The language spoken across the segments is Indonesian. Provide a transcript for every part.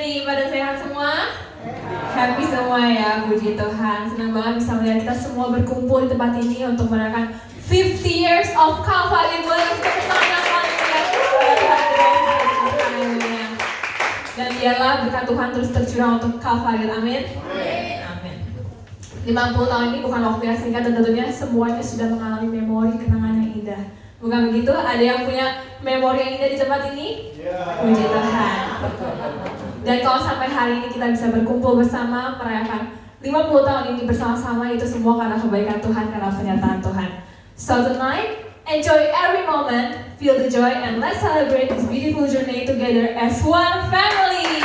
nih? Pada sehat semua? Happy semua ya, puji Tuhan. Senang banget bisa melihat kita semua berkumpul di tempat ini untuk merayakan 50 years of Calvary. Boleh kita bersama haleluya. Dan biarlah berkat Tuhan terus tercurah untuk Calvary. Amin. Amin. 50 tahun ini bukan waktu yang singkat dan tentunya semuanya sudah mengalami memori kenangan yang indah. Bukan begitu? Ada yang punya memori yang indah di tempat ini? Puji Tuhan. Dan kalau sampai hari ini kita bisa berkumpul bersama merayakan 50 tahun ini bersama-sama, itu semua karena kebaikan Tuhan, karena penyertaan Tuhan. So tonight, enjoy every moment, feel the joy, and let's celebrate this beautiful journey together as one family.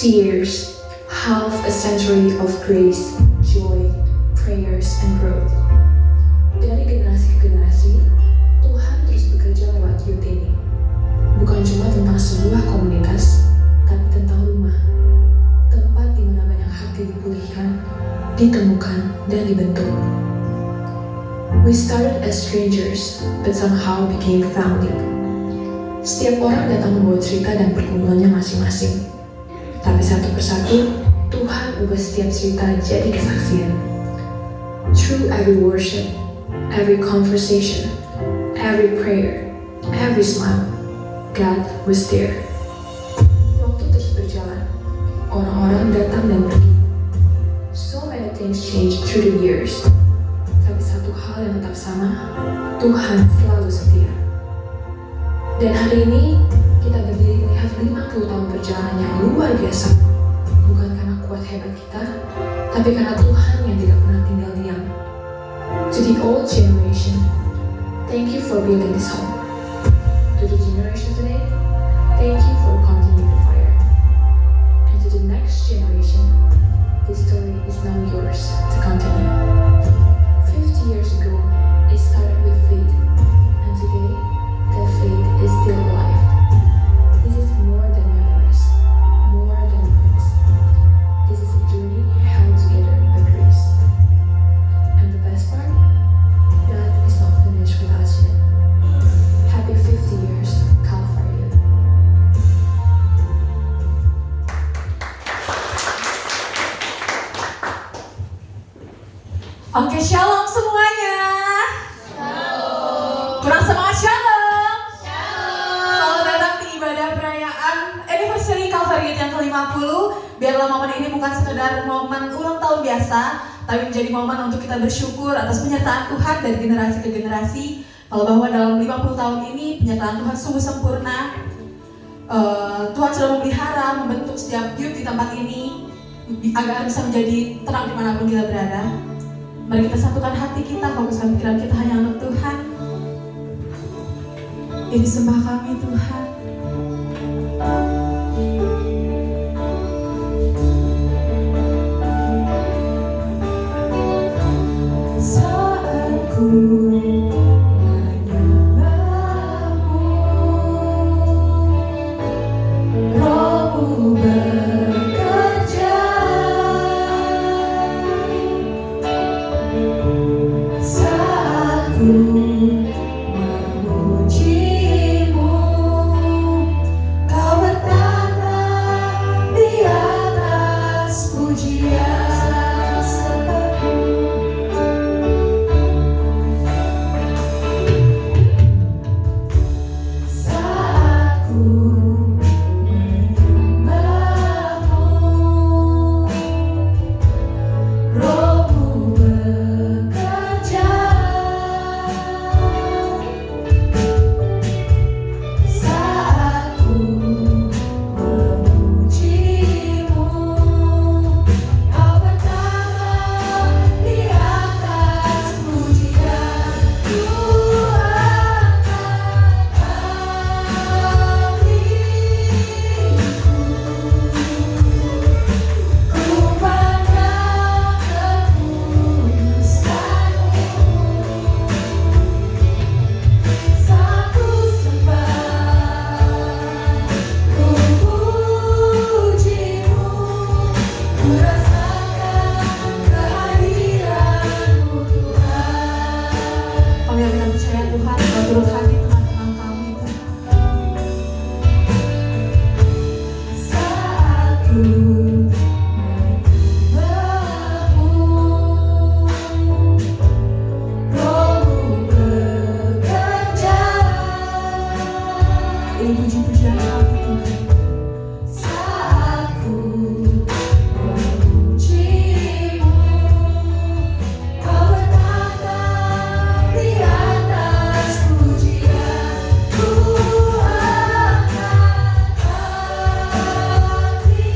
Years, half a century of grace, joy, prayers, and growth. Dari generasi ke generasi, Tuhan terus bekerja lewat youth ini. Bukan cuma tentang sebuah komunitas, tapi tentang rumah. Tempat di mana banyak hati dipulihkan, ditemukan, dan dibentuk. We started as strangers, but somehow became family. Setiap orang datang membawa cerita dan perkumpulannya masing-masing. Tapi satu persatu, Tuhan ubah setiap cerita jadi kesaksian. Through every worship, every conversation, every prayer, every smile, God was there. Waktu terus berjalan, orang-orang datang dan pergi. So many things changed through the years. Tapi satu hal yang tetap sama, Tuhan selalu setia. Dan hari ini, kita berdiri melihat 50 tahun perjalanan yang luar biasa. Bukan karena kuat hebat kita, tapi karena Tuhan yang tidak pernah tinggal diam. To the old generation, thank you for building this home. To the generation today, thank you for continuing the fire. And to the next generation, this story is now yours to continue. 50 years ago, it started with faith, and today, that faith is still alive. This is more than memories, more than moments. This is a journey held together by grace. And the best part, God is not finished with us yet. Happy 50 years, Calvary. Oke, shalom semuanya. Shalom. Kurang semangat shalom. Selamat datang di ibadah perayaan anniversary Calvary yang ke-50. Biarlah momen ini bukan sekedar momen ulang tahun biasa, tapi menjadi momen untuk kita bersyukur atas penyertaan Tuhan dari generasi ke generasi. Kalau bahwa dalam 50 tahun ini penyertaan Tuhan sungguh sempurna. Tuhan sudah memelihara, membentuk setiap youth di tempat ini agar bisa menjadi terang dimanapun kita berada. Mari kita satukan hati kita, fokuskan pikiran kita hanya untuk Tuhan. Ini sembah kami Tuhan. Saat ku menyembahmu, Rohmu bekerja. Saat ku memujimu, Kau bertanya Ini puji-pujian kami Tuhan. Saat ku memuji-Mu, Kau bertata di atas pujian. Ku angkat hati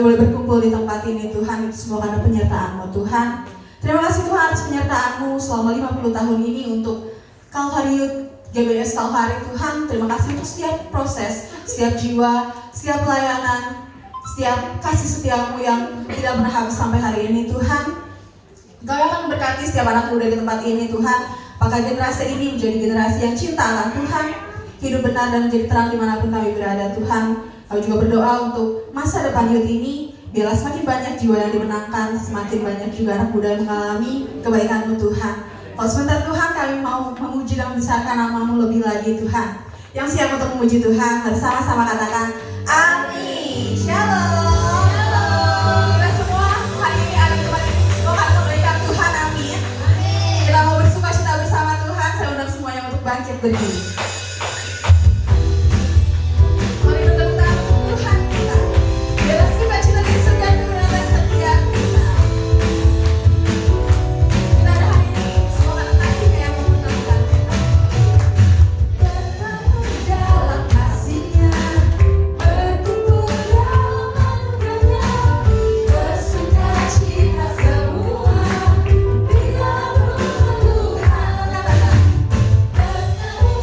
kami boleh berkumpul di tempat ini Tuhan, itu semua karena penyertaan-Mu Tuhan. Terima kasih Tuhan atas penyertaan-Mu selama 50 tahun ini untuk Calvary Youth GBS Calvary Tuhan. Terima kasih untuk setiap proses, setiap jiwa, setiap pelayanan, setiap kasih setia-Mu yang tidak pernah habis sampai hari ini Tuhan. Engkau akan memberkati setiap anak muda di tempat ini Tuhan. Apakah generasi ini menjadi generasi yang cinta akan Tuhan, hidup benar dan menjadi terang dimanapun kami berada Tuhan. Kami juga berdoa untuk masa depan youth ini, biarlah semakin banyak jiwa yang dimenangkan, semakin banyak juga anak muda yang mengalami kebaikan-Mu Tuhan. Kalau sebentar Tuhan kami mau memuji dan membesarkan nama-Mu lebih lagi Tuhan. Yang siap untuk memuji Tuhan, bersama-sama katakan amin. Shalom. Kita semua hari ini ada di tempat ini, semoga kebaikan Tuhan, amin. Kita mau bersuka cita bersama Tuhan, saya undang semuanya untuk bangkit berdiri. Mari bertepuk tangan untuk Tuhan kita. Biarlah sukacita dari surga turun atas setiap kita. Kita ada hari ini, semoga kasih-Nya yang memenangkan kita. Bertemu dalam kasih-Nya, berkumpul dalam anugerah-Nya, bersuka cita semua di dalam rumah Tuhan. Bertemu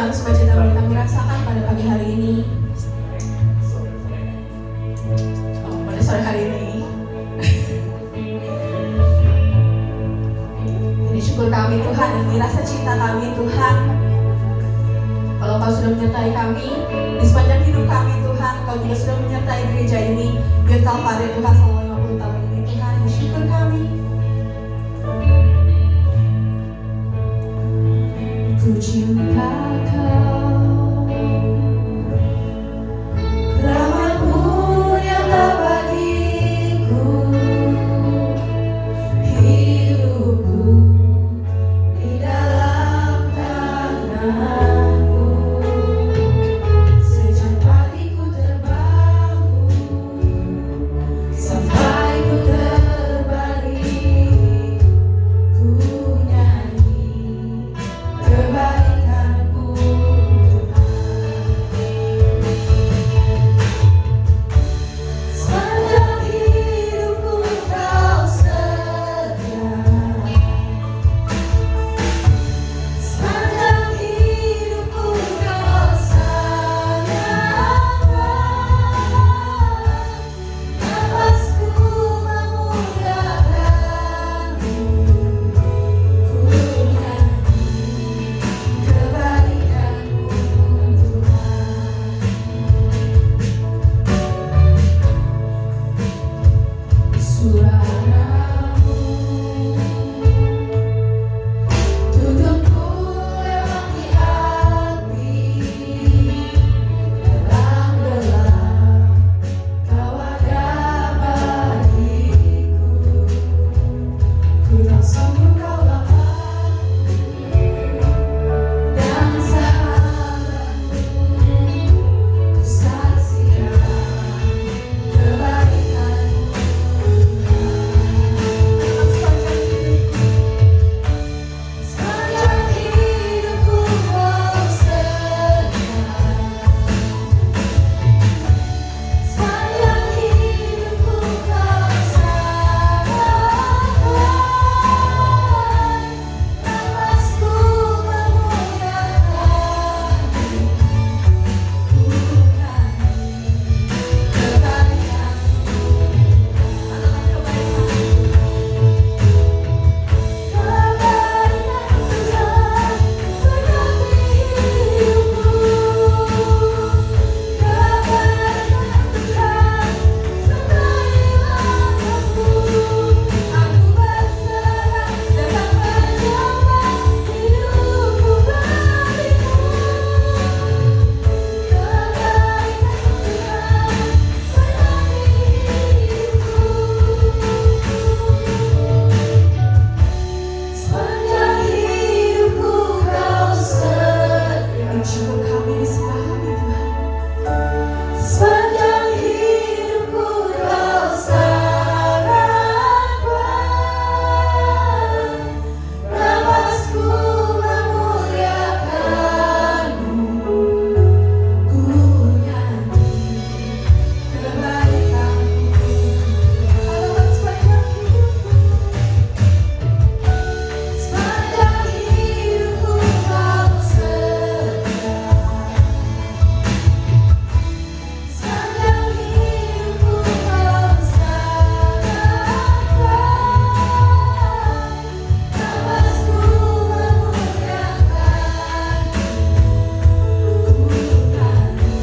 Tuhan, sukacita boleh kami rasakan pada pagi hari ini. Pada sore hari ini. Ini syukur kami Tuhan, ini rasa cinta kami Tuhan. Kalau Kau sudah menyertai kami di sepanjang hidup kami Tuhan, Kau juga sudah menyertai gereja ini. Biar Kalvari Tuhan selama 50 tahun ini Tuhan, ini syukur kami. Ku cinta Kau, rahmat-Mu nyata bagiku, hidupku di dalam tangan-Mu. Sejak pagi ku terbangun sampai ku terbalik, ku nyanyi kebaikan-Mu Tuhan. Sepanjang hidupku Kau setia, sepanjang hidupku Kau sayang. Napasku memuliakan-Mu, ku nyanyi kebaikan-Mu Tuhan. Suara-Mu tuntunku lewat di hati, dalam gelap Kau ada bagiku. Ku tak sanggup Kau lapar dan sahabatku, ku saksikan kebaikan-Mu sepanjang hidupku Kau setia, sepanjang hidupku Kau sayang. Napasku memuliakan-Mu, ku nyanyi kebaikan-Mu. Katakan kebaikan-Mu. Kebaikan Tuhan berkati hidupku, kebaikan Tuhan sertai langkahku. Aku berserah dalam menyembah, hidupku bagimu. Kebaikan Tuhan berkati hidupku. Sepanjang hidupku Kau setia. Syukur kami di sebelah kami Tuhan. Sepanjang hidupku Kau sangat kuat. Napasku memuliakan-Mu, ku nyanyi kebaikan-Mu. Katakan sepanjang hidupku. Sepanjang hidupku Kau setia, sepanjang hidupku Kau sangat kuat. Napasku memuliakan-Mu, ku nyanyi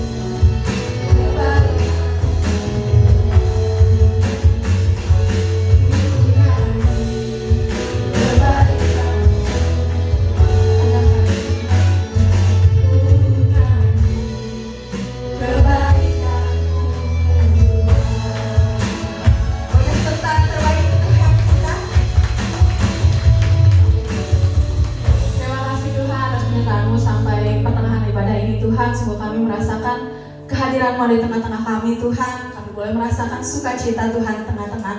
Terima kasih Tuhan atas penyertaan-Mu sampai pertengahan ibadah ini Tuhan. Semoga kami merasakan kehadiran-Mu di tengah-tengah kami Tuhan. Kami boleh merasakan sukacita Tuhan di tengah-tengah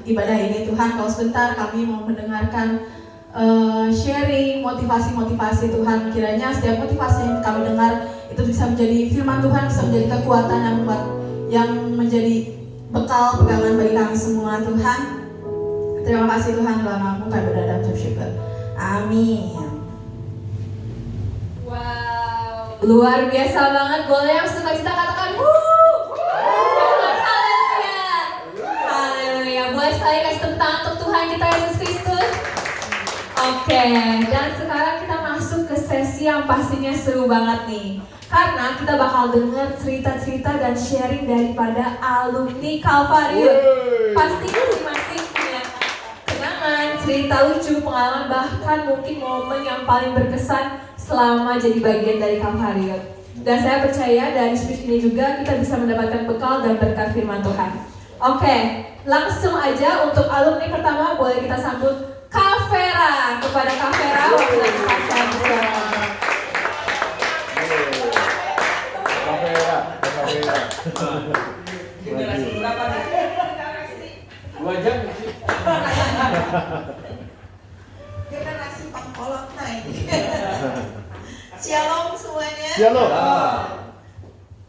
ibadah ini Tuhan. Kalau sebentar kami mau mendengarkan sharing motivasi-motivasi Tuhan. Kiranya setiap motivasi yang kami dengar itu bisa menjadi firman Tuhan, bisa menjadi kekuatan yang menjadi bekal pegangan bagi kami semua Tuhan. Terima kasih Tuhan, dalam nama-Mu kami berdoa dan bersyukur. Amin. Luar biasa banget. Boleh yang sukacita katakan wuh. Katakan haleluya. Haleluya. Boleh sekali kasih tepuk tangan untuk Tuhan kita Yesus Kristus. Oke, dan sekarang kita masuk ke sesi yang pastinya seru banget nih. Karena kita bakal dengar cerita-cerita dan sharing daripada alumni Calvarium. Pastinya masing-masing punya kenangan, cerita lucu, pengalaman, bahkan mungkin momen yang paling berkesan selama jadi bagian dari Calvarium. Dan saya percaya dari speech ini juga kita bisa mendapatkan bekal dan berkat firman Tuhan. Oke, langsung aja untuk alumni pertama boleh kita sambut Kak Vera. Kepada Kak Vera, waktunya saya bersuara. Generasi berapa nih? 2 jam sih. Generasi pangkolot naik. Shalom semuanya. Shalom.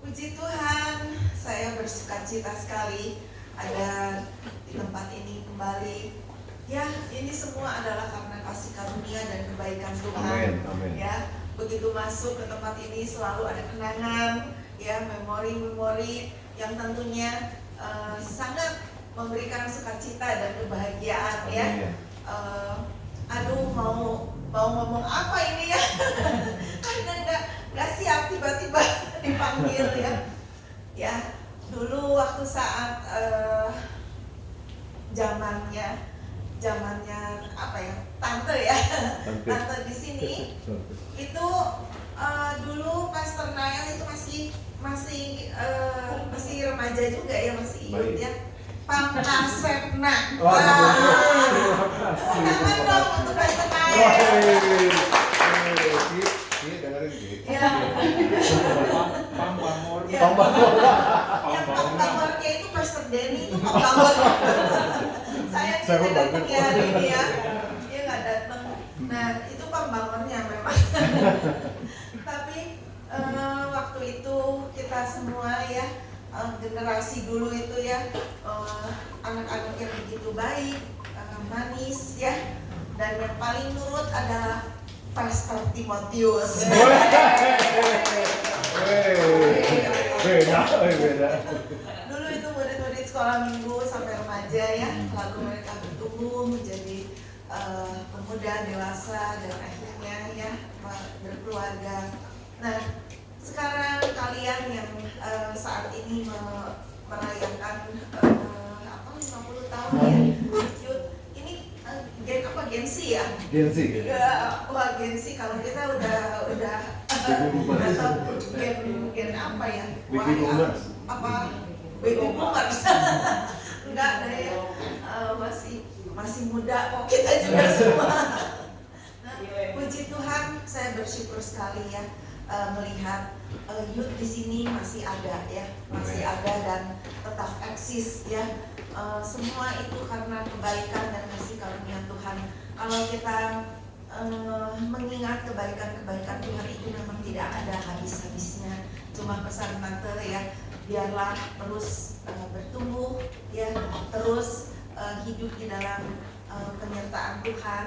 Puji Tuhan, saya bersukacita sekali ada di tempat ini kembali. Ya, ini semua adalah karena kasih karunia dan kebaikan Tuhan. Amin, amin. Ya, begitu masuk ke tempat ini selalu ada kenangan, ya, memori-memori yang tentunya sangat memberikan sukacita dan kebahagiaan, ya. Aduh, mau ngomong apa ini ya? Karena nggak siap tiba-tiba dipanggil, ya. Ya, dulu waktu saat zamannya apa ya, tante ya, tante di sini itu dulu Pastor Nael itu masih remaja juga ya, masih youth ya. Pangkasepna. Tangan dong untuk Pastor Nael. Ya. Yang pamornya itu Pastor Denny itu pamor. Saya tidak datang ya hari ini ya, dia nggak datang. Nah itu pembangunnya memang. Tapi waktu itu kita semua ya, generasi dulu itu ya, anak-anak yang begitu baik, manis ya, dan yang paling nurut adalah Pastor Timotius. Beda. Dulu itu murid-murid sekolah minggu sampai remaja ya, lalu mereka bertumbuh menjadi pemuda dewasa dan akhirnya ya berkeluarga. Nah, sekarang kalian yang saat ini merayakan 50 tahun ya, Youth, ini gen apa, Gen Z ya? Gen Z. Ya, wah Gen Z, kalau kita udah atau gen apa ya? Baby boomers. Apa? Baby boomers. Enggak deh, masih muda kok kita juga semua. Nah, puji Tuhan, saya bersyukur sekali ya melihat youth di sini masih ada ya, masih ada dan tetap eksis ya. Semua itu karena kebaikan dan kasih karunia Tuhan. Kalau kita mengingat kebaikan Tuhan itu memang tidak ada habis-habisnya. Cuma pesan tante ya, biarlah terus bertumbuh ya, terus hidup di dalam penyertaan Tuhan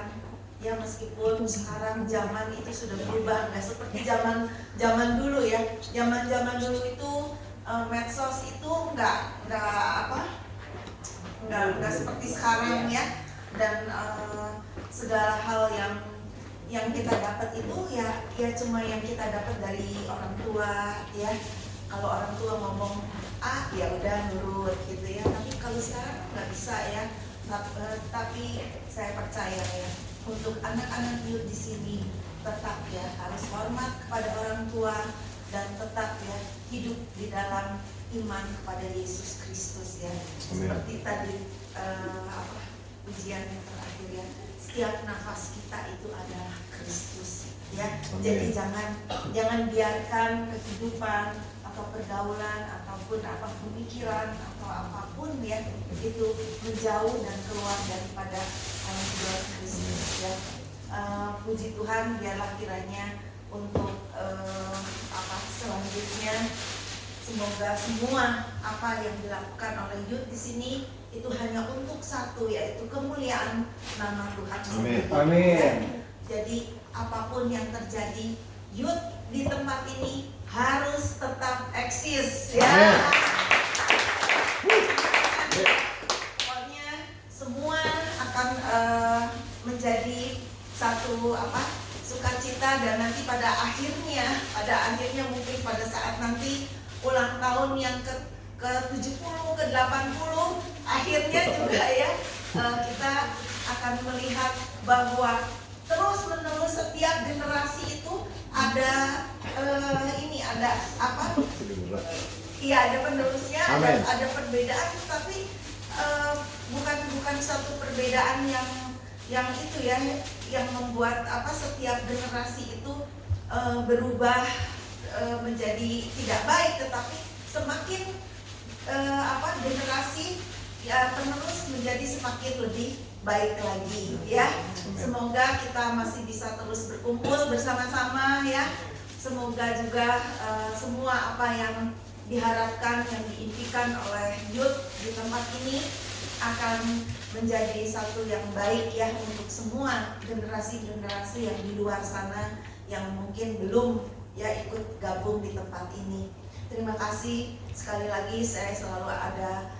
ya, meskipun sekarang zaman itu sudah berubah, nggak seperti zaman dulu ya. Zaman dulu itu medsos itu nggak seperti sekarang ya, dan segala hal yang kita dapat itu ya cuma yang kita dapat dari orang tua ya. Kalau orang tua ngomong ya udah nurut gitu ya, tapi kalau sekarang nggak bisa ya. Tapi saya percaya ya, untuk anak-anak youth di sini tetap ya harus hormat kepada orang tua dan tetap ya hidup di dalam iman kepada Yesus Kristus ya. Seperti tadi ujian yang terakhir ya, setiap nafas kita itu adalah Kristus ya. Jadi jangan biarkan kehidupan atau pergaulan ataupun apa pemikiran atau apapun ya itu menjauh dan keluar daripada anugerah Kristus ya. Puji Tuhan, biarlah kiranya untuk selanjutnya semoga semua apa yang dilakukan oleh youth di sini itu hanya untuk satu, yaitu kemuliaan nama Tuhan sendiri. Amin. Ya. Jadi apapun yang terjadi, youth di tempat ini harus tetap eksis ya. Amen. Pokoknya semua akan menjadi satu sukacita, dan nanti pada akhirnya mungkin pada saat nanti ulang tahun yang ke 70, ke 80, akhirnya juga ya kita akan melihat bahwa terus menerus setiap generasi itu ada ada penerusnya, ada perbedaan, tapi bukan satu perbedaan yang itu ya, yang membuat setiap generasi itu berubah menjadi tidak baik, tetapi semakin generasi penerus menjadi semakin lebih baik lagi ya. Semoga kita masih bisa terus berkumpul bersama-sama ya. Semoga juga semua apa yang diharapkan, yang diimpikan oleh youth di tempat ini akan menjadi satu yang baik ya untuk semua generasi-generasi yang di luar sana yang mungkin belum ya ikut gabung di tempat ini. Terima kasih sekali lagi, saya selalu ada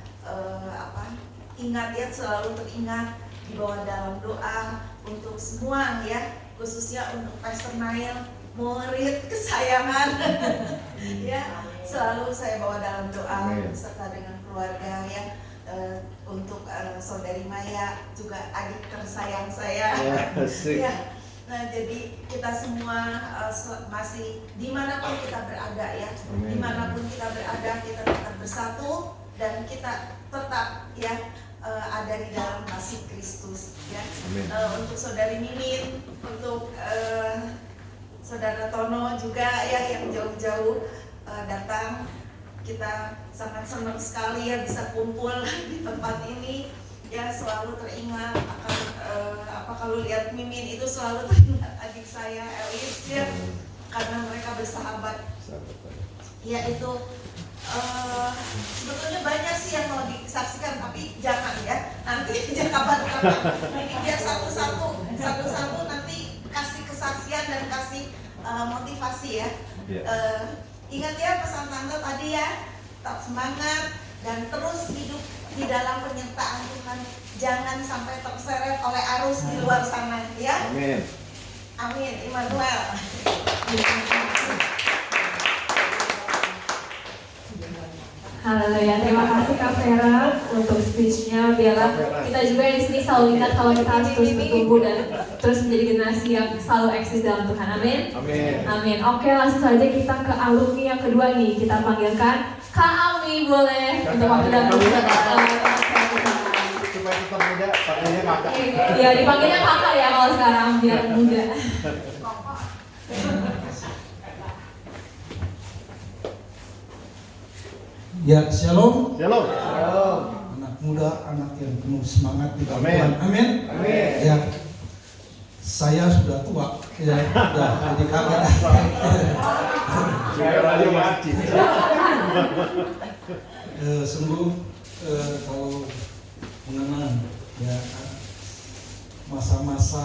selalu teringat di bawah dalam doa untuk semua ya, khususnya untuk Pastor Nail, murid kesayangan ya, selalu saya bawa dalam doa beserta dengan keluarga ya. Untuk saudari Maya juga adik tersayang saya ya. Nah, jadi kita semua masih dimanapun kita berada ya, dimanapun kita berada, kita tetap bersatu dan kita tetap ya ada di dalam kasih Kristus ya. Untuk saudari Mimin, untuk saudara Tono juga ya yang jauh-jauh datang, kita sangat senang sekali ya bisa kumpul di tempat ini ya. Selalu teringat akan kalau lihat Mimin itu selalu teringat adik saya Elis ya, karena mereka bersahabat ya. Itu sebetulnya banyak sih yang mau disaksikan, tapi jangan ya, nanti kapan-kapan biar satu-satu nanti kasih kesaksian dan kasih motivasi ya. Ingat ya pesan tante tadi ya, tetap semangat dan terus hidup di dalam penyertaan Tuhan. Jangan sampai terseret oleh arus di luar sana ya. Amin. Amin, Immanuel. Haleluya, terima kasih Kak Vera untuk speech-nya. Biarlah kita juga di sini selalu ingat kalau kita harus terus bertumbuh dan terus menjadi generasi yang selalu eksis dalam Tuhan. Amin. Amin. Oke, langsung saja kita ke alumni yang kedua nih. Kita panggilkan Kak Ami, boleh untuk waktu dan Supaya tetap muda, panggilnya kakak. Iya, dipanggilnya kakak ya kalau sekarang biar muda. Ya, shalom. Shalom. Anak muda, anak yang penuh semangat di dalam Amin. Tuhan. Amin. Amin. Ya, saya sudah tua, ya, sudah jadi kakak. Sungguh kalau mengenang ya masa-masa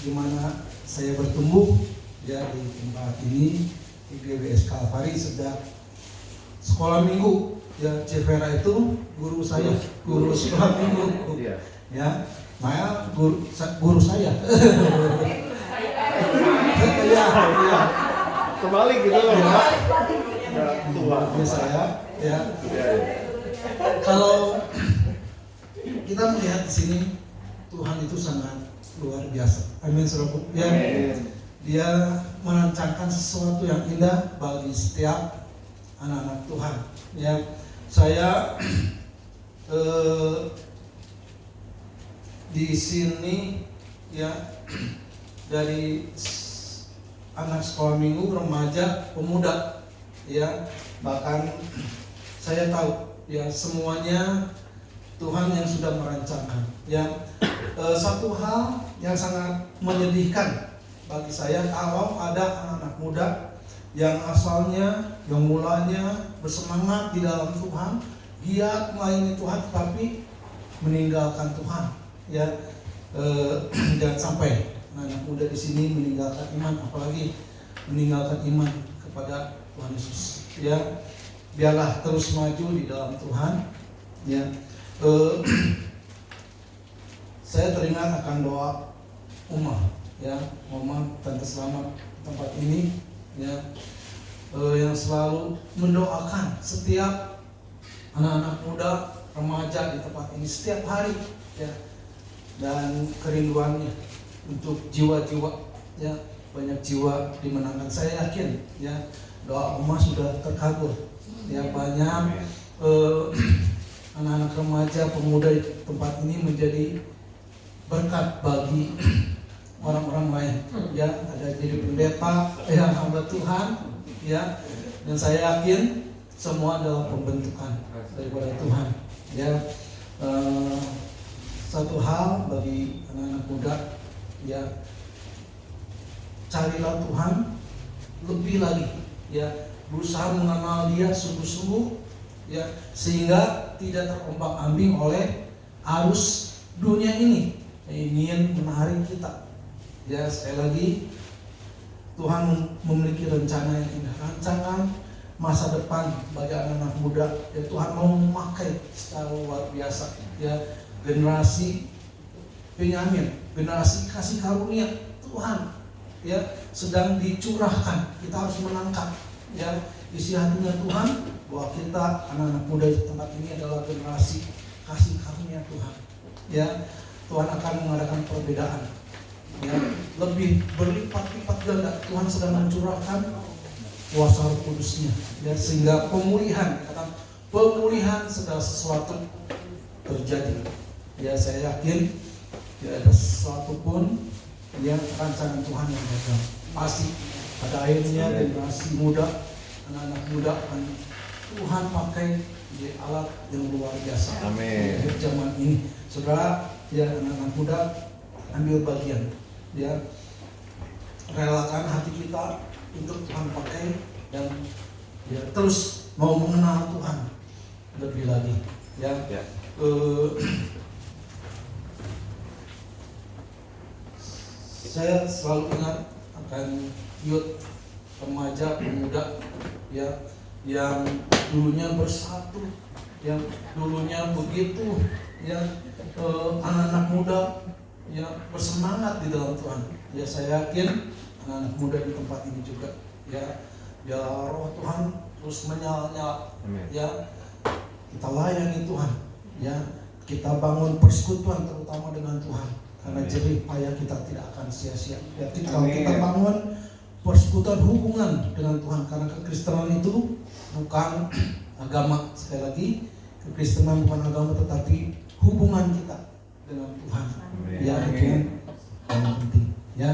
di mana saya bertumbuh ya di tempat ini di GBS Kalvari sejak sekolah minggu ya. Cevera itu guru saya, guru sekolah minggu ya. Maya guru saya. Ya. Kembali gitu loh, Pak. Tua Saya ya. Kalau kita melihat di sini Tuhan itu sangat luar biasa. Amin, saudaraku. Ya, Dia merancangkan sesuatu yang indah bagi setiap anak-anak Tuhan. Ya, saya di sini ya dari anak sekolah minggu, remaja, pemuda, ya bahkan saya tahu ya semuanya Tuhan yang sudah merancangkan. Yang satu hal yang sangat menyedihkan bagi saya kalau ada anak-anak muda yang asalnya, yang mulanya bersemangat di dalam Tuhan, giat melayani Tuhan, tapi meninggalkan Tuhan. Ya, jangan sampai anak muda di sini meninggalkan iman, apalagi meninggalkan iman kepada Tuhan Yesus. Ya, biarlah terus maju di dalam Tuhan. Ya, saya teringat akan doa Uma, ya, Uma Tante Selamat di tempat ini, ya, yang selalu mendoakan setiap anak-anak muda, remaja di tempat ini setiap hari, ya, dan kerinduannya untuk jiwa-jiwa, ya, banyak jiwa dimenangkan. Saya yakin, ya, doa Uma sudah terkabul, ya, banyak anak-anak remaja, pemuda di tempat ini menjadi berkat bagi orang-orang lain, ya, ada jadi pendeta, ya, hamba Tuhan, ya, dan saya yakin semua adalah pembentukan daripada Tuhan, ya. Satu hal bagi anak-anak muda, ya, carilah Tuhan lebih lagi, ya, berusaha mengenal Dia sungguh-sungguh, ya, sehingga tidak terombang-ambing oleh arus dunia ini ingin menarik kita. Ya, sekali lagi Tuhan memiliki rencana yang indah, rancangan masa depan bagi anak-anak muda. Ya, Tuhan mau memakai secara luar biasa, ya, generasi Benyamin, generasi kasih karunia Tuhan, ya, sedang dicurahkan. Kita harus menangkap, ya, isi hatinya Tuhan bahwa kita anak-anak muda di tempat ini adalah generasi kasih karunia Tuhan. Ya, Tuhan akan mengadakan perbedaan, ya, lebih berlipat-lipat ganda. Tuhan sedang mencurahkan kuasa Roh Kudus-Nya, ya, sehingga pemulihan segala sesuatu terjadi. Ya, saya yakin tidak ada sesuatu pun yang rancangan Tuhan yang gagal. Pasti pada akhirnya generasi muda, anak-anak muda akan Tuhan pakai di alat yang luar biasa. Amin. Di zaman ini, saudara, ya, anak-anak muda ambil bagian, ya, relakan hati kita untuk Tuhan pakai dan, ya, terus mau mengenal Tuhan lebih lagi, ya. Ya. Saya selalu ingat akan youth, remaja, pemuda, ya, yang dulunya bersatu, yang dulunya begitu, ya, anak-anak muda, ya, bersemangat di dalam Tuhan. Ya, saya yakin anak-anak muda di tempat ini juga, ya, biar Roh Tuhan terus menyala-nyala, ya, kita layani Tuhan, ya, kita bangun persekutuan terutama dengan Tuhan, karena jerih payah kita tidak akan sia-sia. Ya, kalau kita bangun persekutuan hubungan dengan Tuhan, karena kekristenan itu bukan agama. Sekali lagi, kekristenan bukan agama, tetapi hubungan kita dengan Tuhan. Ya, itu yang paling penting, ya.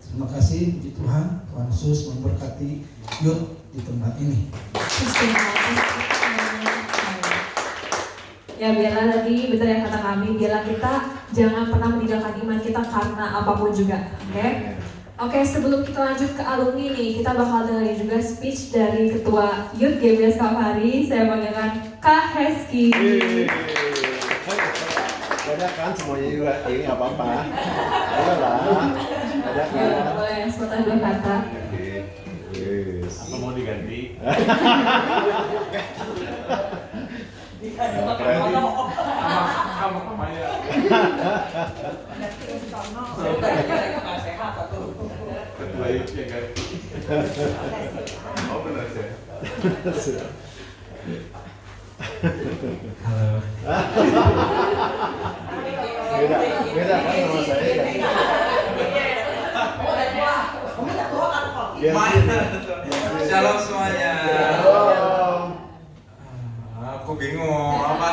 Terima kasih, puji Tuhan. Tuhan Yesus memberkati youth di tempat ini. Ya, biarlah tadi betul yang kata kami, biarlah kita jangan pernah meninggalkan iman kita karena apapun juga. Oke, sebelum kita lanjut ke alumni nih, kita bakal dengerin juga speech dari Ketua Youth GBS Kalvari. Saya panggilkan Kak Heski. Ada kan semuanya juga, ini nggak apa-apa. Ada lah, ada kan. Boleh, sepatah dua kata. Yes. Apa mau diganti? Sama pemaya. Ketua Youth ya kan? Oh benar sih. Halo. Beda kan sama saya kan? Shalom semuanya. Shalom. Aku bingung apa?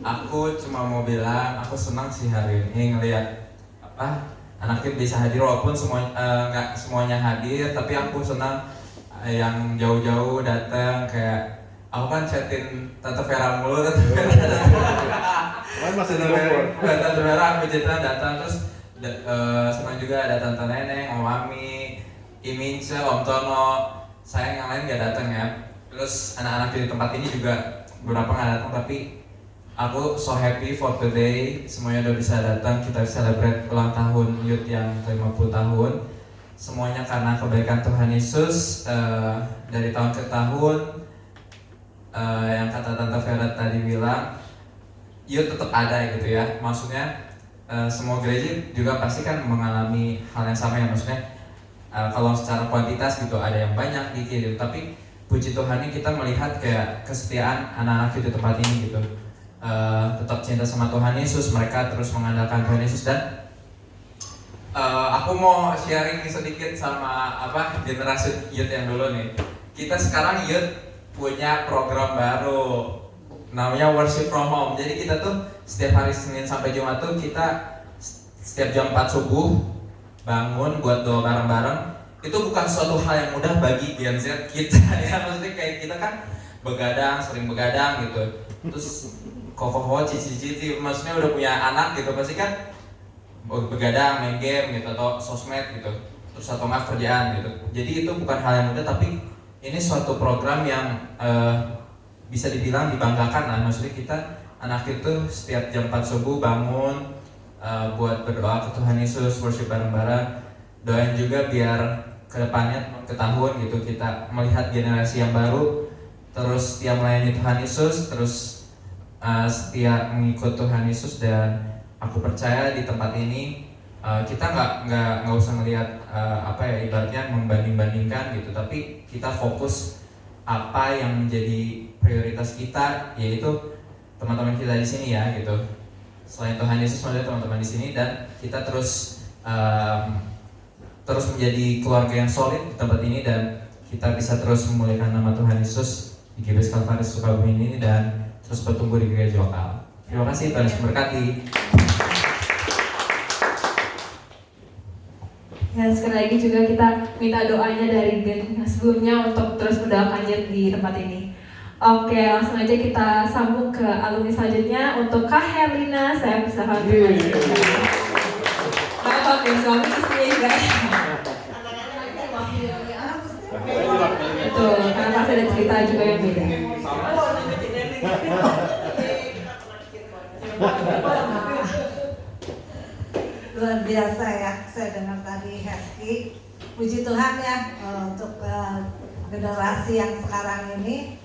Aku cuma mau bilang aku senang sih hari ini ngelihat apa anak tim bisa hadir, walaupun nggak semuanya hadir, tapi aku senang yang jauh-jauh datang. Kayak aku kan chatin Tante Vera mulu, Tante Kan masih di Bogor. Tante Vera Pujitan datang, terus senang juga ada Tante Neneng, Om Mami, Imince, Om Tono. Sayang yang lain nggak datang ya. Terus anak-anak di tempat ini juga beberapa nggak datang, tapi aku so happy for today. Semuanya udah bisa datang, kita celebrate ulang tahun Youth yang ke-50 tahun. semuanya karena kebaikan Tuhan Yesus. Dari tahun ke tahun, yang kata Tante Vera tadi bilang, youth tetap ada gitu ya. Maksudnya semua gereja juga pasti kan mengalami hal yang sama ya. Maksudnya kalau secara kuantitas gitu ada yang banyak dikit gitu. Tapi puji Tuhan ini kita melihat kayak kesetiaan anak-anak di tempat ini gitu. Tetap cinta sama Tuhan Yesus, mereka terus mengandalkan Tuhan Yesus. Dan aku mau sharing sedikit sama generasi youth yang dulu nih. Kita sekarang youth punya program baru namanya Worship from Home. Jadi kita tuh setiap hari Senin sampai Jumat tuh kita setiap jam 4 subuh bangun buat doa bareng-bareng. Itu bukan suatu hal yang mudah bagi Gen Z kita ya. Maksudnya kayak kita kan sering begadang gitu. Terus koko cici-cici maksudnya udah punya anak gitu, pasti kan begadang, main game gitu atau sosmed gitu. Terus atau nggak kerjaan gitu. Jadi itu bukan hal yang mudah, tapi ini suatu program yang bisa dibilang dibanggakan lah. Maksudnya kita anak itu setiap jam 4 subuh bangun buat berdoa ke Tuhan Yesus, worship bareng-bareng. Doain juga biar kedepannya ke tahun gitu kita melihat generasi yang baru, terus setia melayani Tuhan Yesus, terus setia mengikut Tuhan Yesus. Dan aku percaya di tempat ini kita nggak usah melihat ibaratnya membanding-bandingkan gitu, tapi kita fokus apa yang menjadi prioritas kita, yaitu teman-teman kita di sini ya gitu. Selain Tuhan Yesus, ada teman-teman di sini, dan kita terus menjadi keluarga yang solid di tempat ini, dan kita bisa terus memuliakan nama Tuhan Yesus di GBS Kalvari Sukabumi ini, dan terus bertumbuh di gereja lokal. Terima kasih, Tuhan Yesus memberkati. Ya, sekali lagi juga kita minta doanya dari band yang sebelumnya untuk terus mendoakan youth di tempat ini. Oke, langsung aja kita sambung ke alumni selanjutnya. Untuk Kak Herlina, saya persilakan untuk maju. Bapak dan suami istri juga. Betul, karena pasti ada cerita juga yang beda. Luar biasa ya, saya dengar tadi Hesky. Puji Tuhan ya untuk generasi yang sekarang ini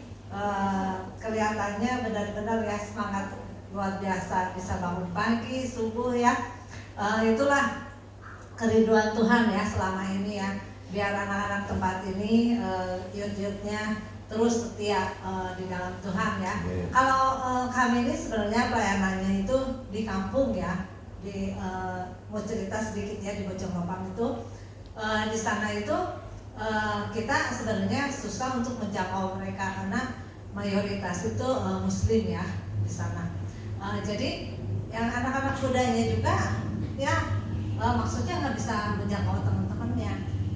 kelihatannya benar-benar ya semangat luar biasa, bisa bangun pagi, subuh ya. Itulah kerinduan Tuhan ya selama ini ya, biar anak-anak tempat ini youth-youthnya terus setia di dalam Tuhan ya. Kalau kami ini sebenarnya pelayanannya itu di kampung ya, mau cerita sedikit ya, di Bojonglompang itu di sana itu kita sebenarnya susah untuk menjangkau mereka karena mayoritas itu Muslim ya di sana. Jadi yang anak-anak mudanya juga ya maksudnya nggak bisa menjangkau teman-temannya.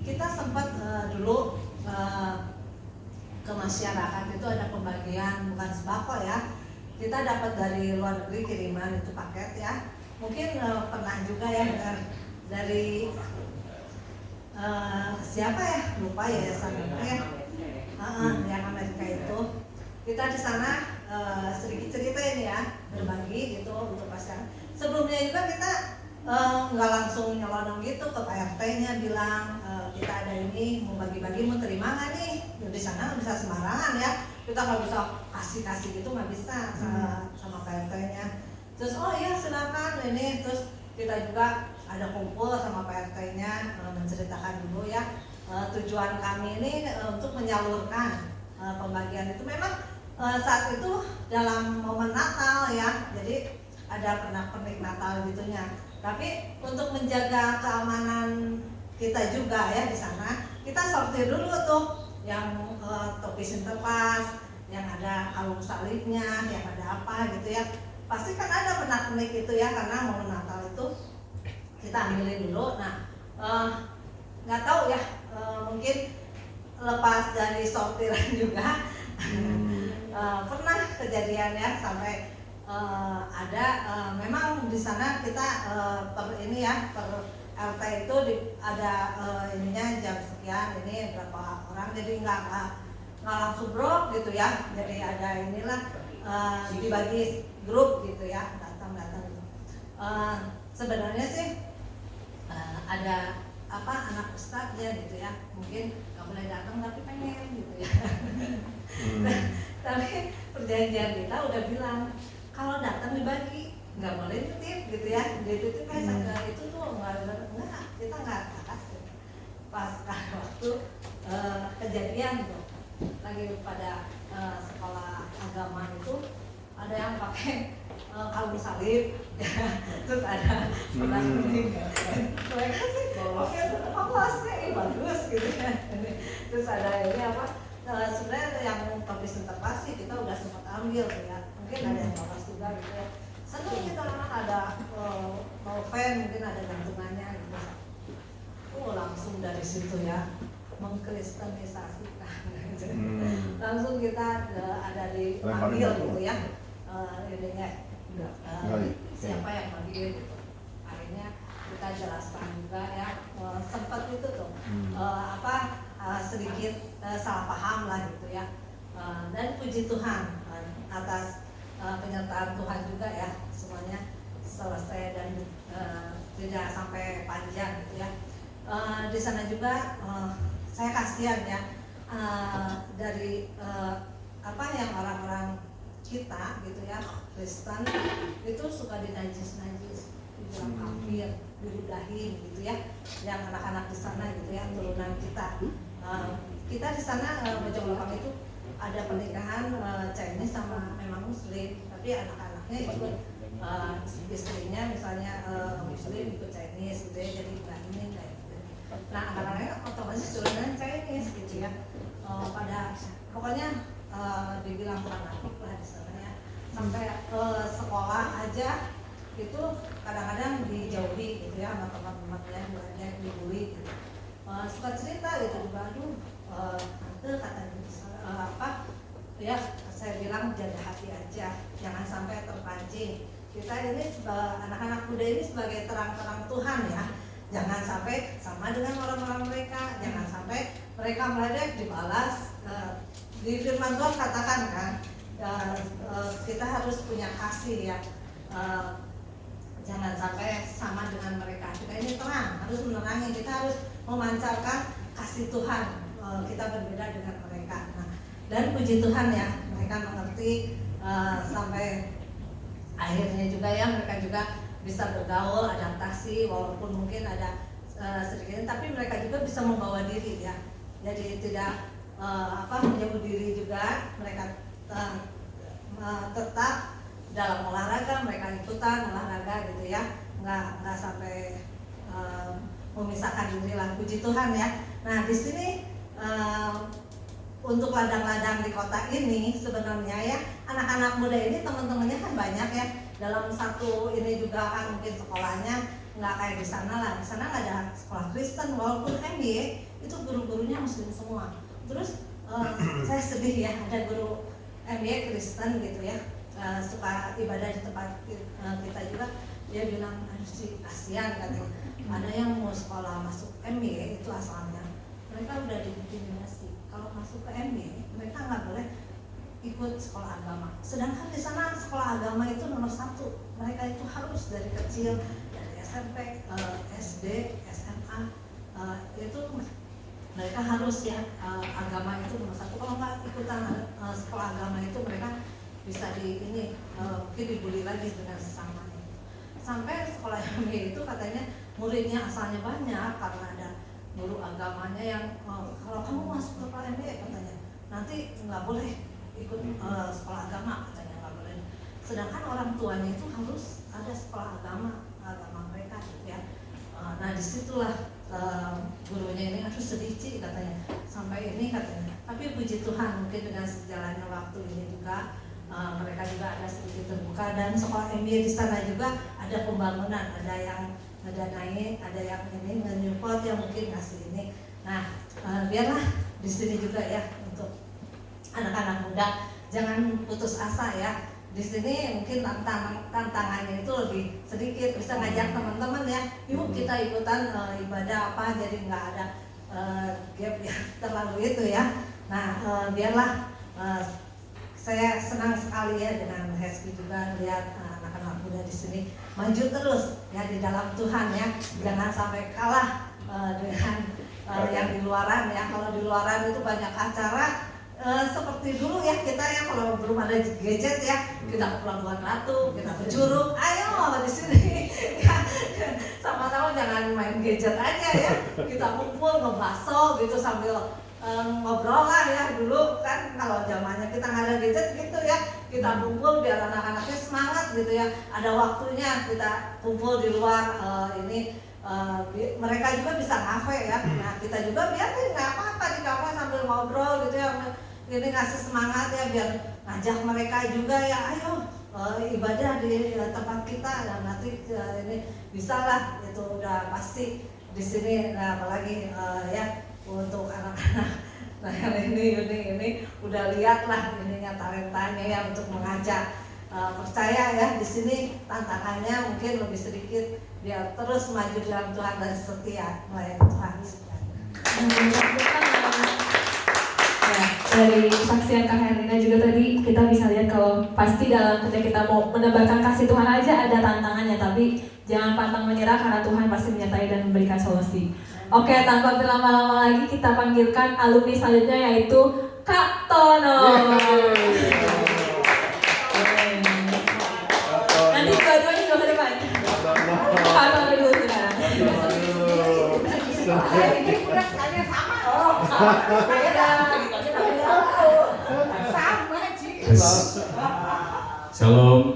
Kita sempat dulu ke masyarakat itu ada pembagian bukan sembako ya. Kita dapat dari luar negeri kiriman itu paket ya. Mungkin pernah juga ya dari siapa ya, lupa ya yang Amerika itu. Kita di sana sedikit cerita ini ya, berbagi gitu untuk pasangan. Sebelumnya juga kita nggak langsung nyelonong gitu ke Pak RT-nya bilang kita ada ini mau bagi-bagi, mau terima nggak nih? Di sana nggak bisa sembarangan ya, kita nggak bisa kasih gitu, nggak bisa sama Pak RT-nya. Terus oh iya silakan ini, terus kita juga ada kumpul sama Pak RT-nya menceritakan dulu ya tujuan kami ini untuk menyalurkan pembagian itu. Memang saat itu dalam momen Natal ya, jadi ada pernak-pernik Natal gitunya. Tapi untuk menjaga keamanan kita juga ya di sana, kita sortir dulu tuh yang topi sinterklas, yang ada kalung salibnya, yang ada apa gitu ya. Pasti kan ada pernak-pernik itu ya, karena momen Natal itu kita ambilin dulu. Nah, nggak tahu ya, mungkin lepas dari sortiran juga pernah kejadian ya sampai ada memang di sana kita per ini ya, per RT itu ada ininya jam sekian, ini berapa orang, jadi nggak langsung brok gitu ya. Jadi ada inilah dibagi grup gitu ya, datang gitu. Sebenarnya sih ada anak ustadznya gitu ya, mungkin nggak boleh datang tapi pengen gitu ya. Tapi perjanjian kita udah bilang kalau datang dibagi, nggak boleh titip gitu ya. Dititip itu tuh nggak, kita nggak kasih. Pas waktu kejadian tuh lagi pada sekolah agama itu ada yang pakai kalung salib, terus ada mereka sih oke kelasnya bagus gitu ya. Terus ada ini sebenarnya yang representasi kita udah sempat ambil ya, mungkin ada yang lolos juga gitu ya. Senang kita ada noven, mungkin ada gantungannya gitu. Langsung dari situ ya mengkristenisasikan. Langsung kita ada dipanggil gitu ya. Siapa yang manggil gitu. Akhirnya kita jelaskan juga ya, sempat itu tuh sedikit salah paham lah gitu ya. Dan puji Tuhan atas penyertaan Tuhan juga ya, semuanya selesai dan tidak sampai panjang gitu ya. Di sana juga saya kasihan ya, dari yang orang-orang kita gitu ya, Kristen itu suka dinajis-najis, dibilang kafir, diludahin gitu ya, yang anak-anak di sana gitu ya, turunan kita. Kita di sana Bojong Lapang itu ada pernikahan Chinese sama memang Muslim, tapi anak-anaknya itu istrinya misalnya Muslim ikut Chinese gitu ya, jadi ini kayak gitu. Nah anak-anaknya otomatis turunan Chinese gitu ya, pada pokoknya dibilang fanatik lah di sana ya. Sampai sekolah aja itu kadang-kadang dijauhi gitu ya sama teman-temannya, banyak dibully gitu. Suka cerita gitu juga, aduh tante katanya ya, saya bilang jaga hati aja, jangan sampai terpancing. Kita ini anak-anak muda ini sebagai terang-terang Tuhan ya, jangan sampai sama dengan orang-orang mereka, jangan sampai mereka meledek dibalas. Di firman Tuhan katakan kan, kita harus punya kasih ya, jangan sampai sama dengan mereka. Kita ini terang, harus menerangi, kita harus memancarkan kasih Tuhan. Kita berbeda dengan mereka. Nah, dan puji Tuhan ya, mereka mengerti sampai akhirnya juga ya, mereka juga bisa bergaul, adaptasi, walaupun mungkin ada sedikit, tapi mereka juga bisa membawa diri ya. Jadi tidak menjauh diri juga, mereka tetap dalam olahraga, mereka ikutan olahraga gitu ya, nggak sampai memisahkan diri lah, puji Tuhan ya. Nah di sini untuk ladang-ladang di kota ini sebenarnya ya, anak-anak muda ini teman-temannya kan banyak ya, dalam satu ini juga kan mungkin sekolahnya nggak kayak di sana lah. Di sana nggak ada sekolah Kristen, walaupun MBA itu guru-gurunya Muslim semua. Terus saya sedih ya, ada guru MBA Kristen gitu ya, suka ibadah di tempat kita juga. Dia bilang, aduh sih kasihan katanya, ada yang mau sekolah masuk MBA itu asalnya mereka udah didiskriminasi. Kalau masuk ke MBA mereka nggak boleh ikut sekolah agama. Sedangkan di sana sekolah agama itu nomor 1. Mereka itu harus dari kecil, dari SMP, SD, SMA, itu mereka harus ya, agama itu nomor 1. Kalau nggak ikutan sekolah agama itu mereka bisa mungkin dibully lagi dengan sesamanya. Sampai sekolah MBA itu katanya muridnya asalnya banyak karena ada guru agamanya yang kalau kamu masuk ke sekolah MBA katanya nanti nggak boleh ikut sekolah agama, katanya nggak boleh. Sedangkan orang tuanya itu harus ada sekolah agama mereka gitu ya. Nah disitulah gurunya ini harus sedih Ci, katanya sampai ini katanya. Tapi puji Tuhan mungkin dengan sejalannya waktu ini juga mereka juga ada sedikit terbuka, dan sekolah MBA di sana juga ada pembangunan, ada yang naik, ada yang ini nge-support yang mungkin ngasih ini. Nah biarlah di sini juga ya untuk anak-anak muda jangan putus asa ya. Di sini mungkin tantangannya itu lebih sedikit, bisa ngajak teman-teman ya, yuk kita ikutan ibadah apa, jadi nggak ada gap yang terlalu itu ya. Nah biarlah saya senang sekali ya dengan Hesky juga lihat anak-anak muda di sini maju terus ya di dalam Tuhan ya, jangan sampai kalah dengan yang di luaran ya. Kalau di luaran itu banyak acara seperti dulu ya, kita ya kalau belum ada gadget ya, kita ke Pelabuhan Ratu, kita ke Curug, ayo di sini ya, sama-sama jangan main gadget aja ya, kita kumpul ngebaso gitu sambil ngobrol lah ya. Dulu kan kalau zamannya kita nggak ada gadget gitu ya, kita kumpul biar anak-anaknya semangat gitu ya, ada waktunya kita kumpul di luar mereka juga bisa kafe ya, nah kita juga biarin nggak apa-apa di kafe sambil ngobrol gitu ya, ini ngasih semangat ya, biar ngajak mereka juga ya, ayo ibadah di tempat kita dan nanti ini bisa lah, itu udah pasti di sini. Nah, apalagi ya untuk anak-anak, nah ini udah lihat lah ininya talentanya ya untuk mengajak. Percaya ya di sini tantangannya mungkin lebih sedikit, biar terus maju dalam Tuhan dan setia melayani Tuhan. Ya, dari kesaksian Kak Herlina juga tadi kita bisa lihat kalau pasti dalam ketika kita mau menebarkan kasih Tuhan aja ada tantangannya, tapi jangan pantang menyerah karena Tuhan pasti menyertai dan memberikan solusi. Oke, tanpa berlama-lama lagi kita panggilkan alumni selanjutnya yaitu Kak Tono. Nanti dua-duanya juga ke depan. Kak Tono dulu sekarang. Ini udah saya sama. Saya Shalom.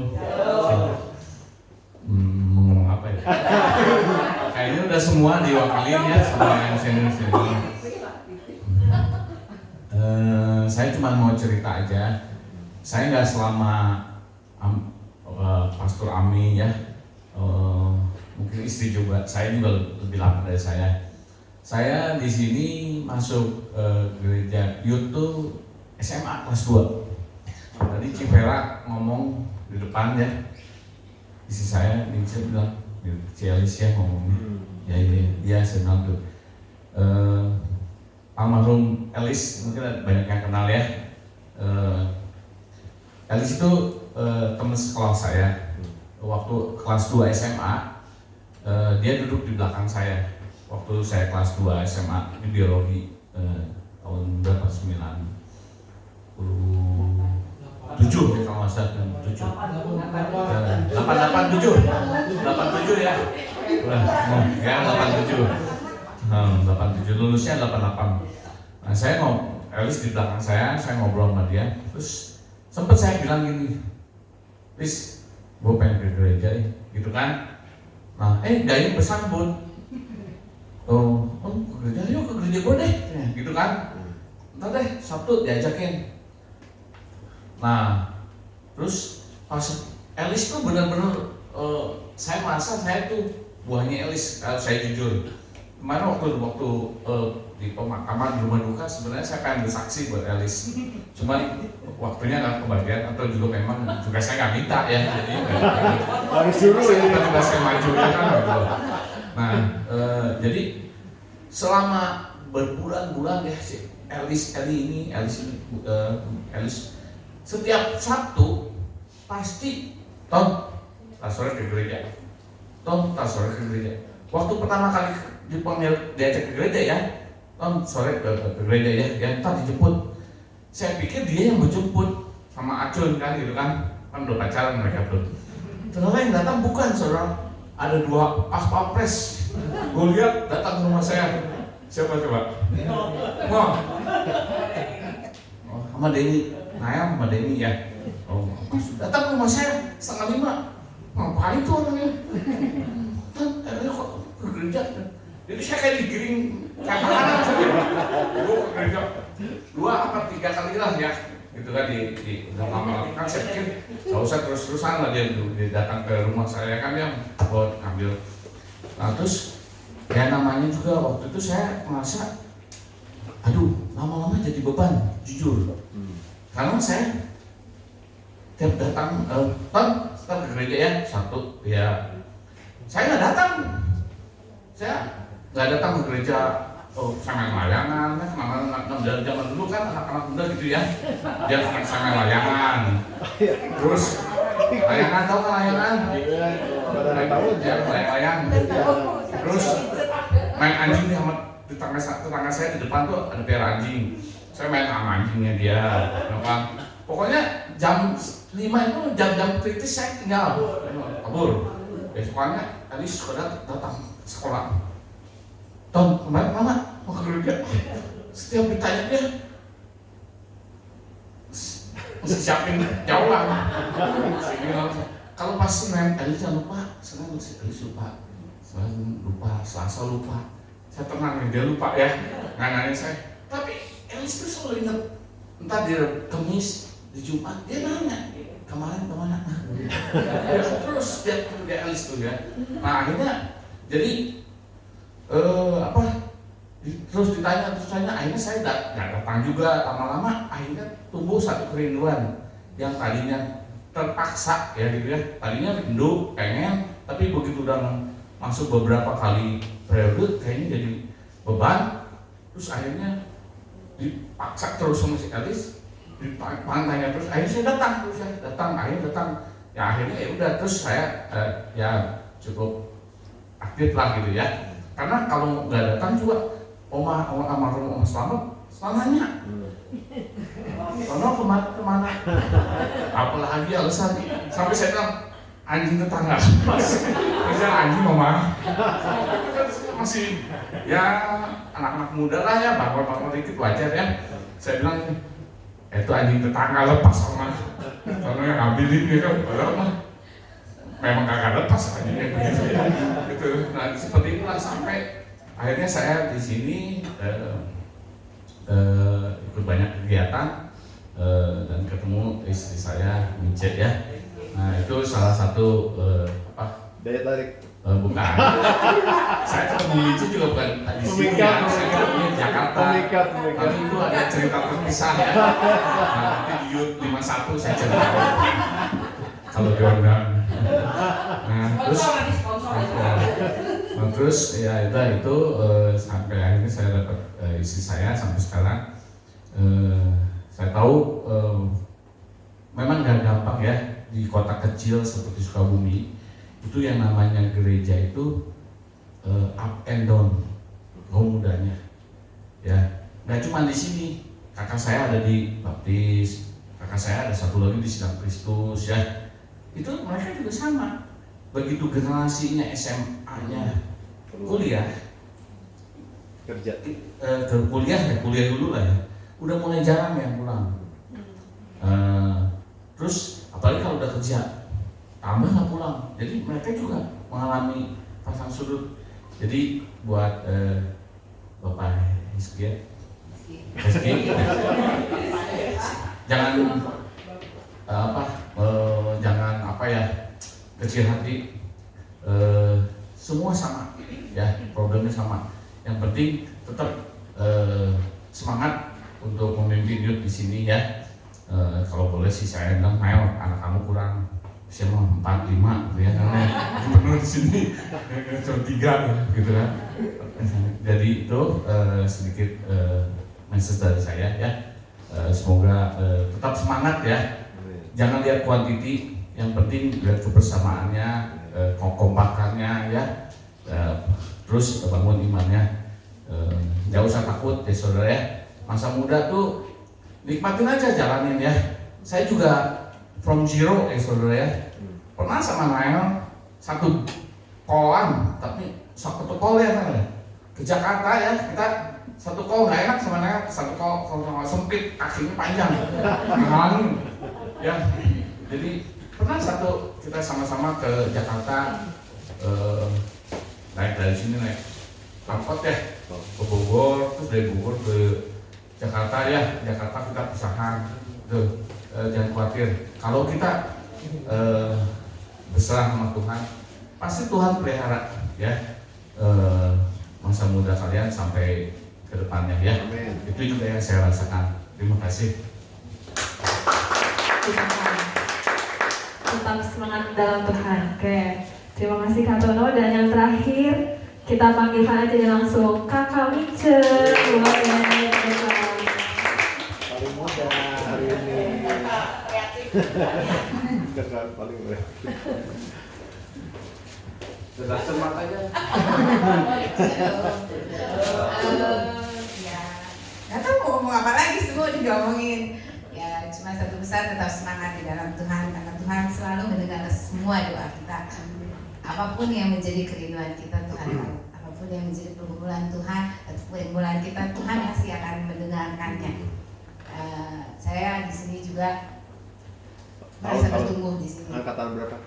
Mau ngomong apa ya? Kayaknya udah semua diwakilin ya sama yang senior. Saya cuma mau cerita aja. Saya nggak selama Pastor Ami ya. Mungkin istri juga. Saya juga lebih lama dari saya. Saya di sini masuk gereja Youth tuh SMA kelas 2. Tadi Civera ngomong di depan ya, isi saya, saya bilang, si Alicia ngomongnya, ya saya bilang tuh, almarhum Elis, mungkin banyak yang kenal ya. Elis itu teman sekolah saya, waktu kelas 2 SMA, dia duduk di belakang saya, waktu saya kelas 2 SMA di biologi, tahun berapa, 7 kalau nggak salah, 7 87 ya, ya 87 lulusnya 88. Nah saya Elis di belakang saya ngobrol sama dia, terus sempet saya bilang gini, Elis, gue pengen ke gereja gitu kan. Nah Dayung bersambut, ke gereja, yuk ke gereja gue deh, gitu kan. Ntar deh Sabtu diajakin. Nah, terus pas Elis tuh benar-benar saya merasa saya tuh buahnya Elis, saya jujur. Kemarin waktu di pemakaman di rumah duka sebenarnya saya pengen bersaksi buat Elis. Cuman waktunya nggak kebagian atau juga memang juga saya nggak minta ya. Jadi harus dulu ya. Tiba-tiba saya maju ya kan. Nah, jadi selama berbulan-bulan ya si Elis ini setiap Sabtu pasti Tom tak sore ke gereja, Tom tak sore ke gereja. Waktu pertama kali dipanggil diajak ke gereja ya, Tom sore ke gereja ya tak dijemput. Saya pikir dia yang menjemput sama Acun kan gitu kan udah pacaran mereka tuh. Ternyata yang datang bukan saudara, ada 2 pas pampres. Gue lihat datang ke rumah saya. Siapa coba? Wah, sama Denny. Nah, sama Denny ya. Datang ke rumah saya 4:30. Ngapain tuh orangnya? Kok ke gereja? Jadi saya kayak digiring kayak makanan saja. Gue ke gereja 2 apa 3 kali lah ya. Gitu kan di lama-lama kan saya pikir gak usah terus-terusan lah dia datang ke rumah saya kan yang buat ambil. Nah terus ya namanya juga waktu itu saya merasa aduh lama-lama jadi beban jujur. Karena saya tiap datang, setelah ke gereja ya, Sabtu ya saya nggak datang. Saya nggak datang ke gereja, saya main layangan, kan dari zaman dulu kan anak-anak muda gitu ya, dia saya main layangan. Terus layangan, tahu kan layangan? Ya, layang-layang. Terus main anjing nih sama tetangga saya di depan tuh ada pelihara anjing. Saya main sama anjingnya dia, kan. Pokoknya jam 5 itu jam kritis saya tinggal kabur. Besokannya tadi sekolah datang sekolah. Ton, kemarin mama mau kerja. Setiap ditanya dia mesti siapin jawaban. Kalau pas Senin, Elis jangan lupa. Senin Elis lupa. Senin lupa, Selasa lupa. Saya tenang nih, dia lupa ya. Nggak nanya saya. Tapi Elis tuh selalu ingat. Entah di Kamis, di Jumat, dia nanya. Kemarin kemana? Terus dia Elis tuh ya. Nah akhirnya jadi terus ditanya, akhirnya saya nggak datang juga. Lama-lama akhirnya tumbuh satu kerinduan yang tadinya terpaksa ya gitu ya. Tadinya rindu, pengen, tapi begitu udah masuk beberapa kali periode kayaknya jadi beban. Terus akhirnya dipaksa terus sama si Elis, dipantainya terus. Akhirnya saya datang, ya akhirnya ya udah terus saya ya cukup aktif lah gitu ya. Karena kalau nggak datang juga almarhum Oma selamanya. Sono kemana? Apalagi alasan sampai saya bilang anjing tetangga. Bisa anjing Oma. Masih ya anak-anak muda lah ya, bangor dikit wajar ya. Saya bilang itu anjing tetangga lepas sama. Sono yang ngambilin gitu kan. Padahal mah memang kagak lepas anjingnya begitu ya. Gitu. Nah seperti itulah sampai akhirnya saya di sini ikut banyak kegiatan dan ketemu istri saya Mice ya. Nah itu salah satu daya tarik. Bukan. Saya ketemu Mice juga bukan di sini ya. Saya ketemu di Jakarta. Tapi itu ada cerita terpisah ya. Nah, nanti di YouTube 51 saya cerita. Kalau diundang. Nah terus ya itu sampai akhirnya saya dapat istri saya sampai sekarang. Saya tahu memang gak gampang ya di kota kecil seperti Sukabumi itu yang namanya gereja itu up and down kaum mudanya ya. Nggak cuma di sini, kakak saya ada di Baptis, kakak saya ada satu lagi di Sidang Kristus ya. Itu mereka juga sama. Begitu generasinya SMA-nya kuliah kerja kuliah dulu lah ya, udah mulai jarang yang pulang. Terus apalagi kalau udah kerja tambah nggak pulang, jadi mereka juga mengalami pasang surut. Jadi buat Bapak Hizki jangan jangan kecil hati. Semua sama ya, problemnya sama. Yang penting tetap semangat untuk memimpin youth di sini ya. Kalau boleh sih saya bilang, Mel, anak kamu kurang usia 4, 5 gitu ya, karena penuh di sini cuma 3 gitu kan. Jadi itu sedikit message dari saya ya. Semoga tetap semangat ya. Jangan lihat kuantiti, yang penting lihat kebersamaannya, kompakannya ya. Terus bangun imannya. Jangan usah takut ya saudara ya. Masa muda tuh nikmatin aja, jalanin ya. Saya juga from zero saudara ya. Pernah sama Nael satu kolam, tapi satu kol ya kan, ke Jakarta ya, kita satu kol nggak enak sama Nael, satu kol sempit, kakinya panjang, ngalamin ya. Jadi pernah kita sama-sama ke Jakarta, naik dari sini naik angkot ya ke Bogor, terus dari Bogor ke Jakarta ya. Jakarta kita pisahan tuh. Jangan khawatir, kalau kita berserah sama Tuhan, pasti Tuhan pelihara ya masa muda kalian sampai ke depannya ya. Amen. Itu juga yang saya rasakan. Terima kasih. Tetap semangat dalam Tuhan. Oke, terima kasih Kak Tono. Dan yang terakhir kita panggilkan aja langsung Kakak Mice. Luar biasa. Paling muda hari ini. Kakak paling muda. Sudah semak aja. Ya, nggak tahu mau ngomong apa lagi, semua diomongin. Ya, cuma satu pesan, tetap semangat di dalam Tuhan, karena Tuhan selalu mendengar semua doa kita. Apapun yang menjadi kerinduan kita, Tuhan tahu. Apapun yang menjadi pergumulan Tuhan, atau pergumulan kita, Tuhan pasti akan mendengarkannya. Saya di sini juga merasa bertumbuh di sini. Angkatan berapa?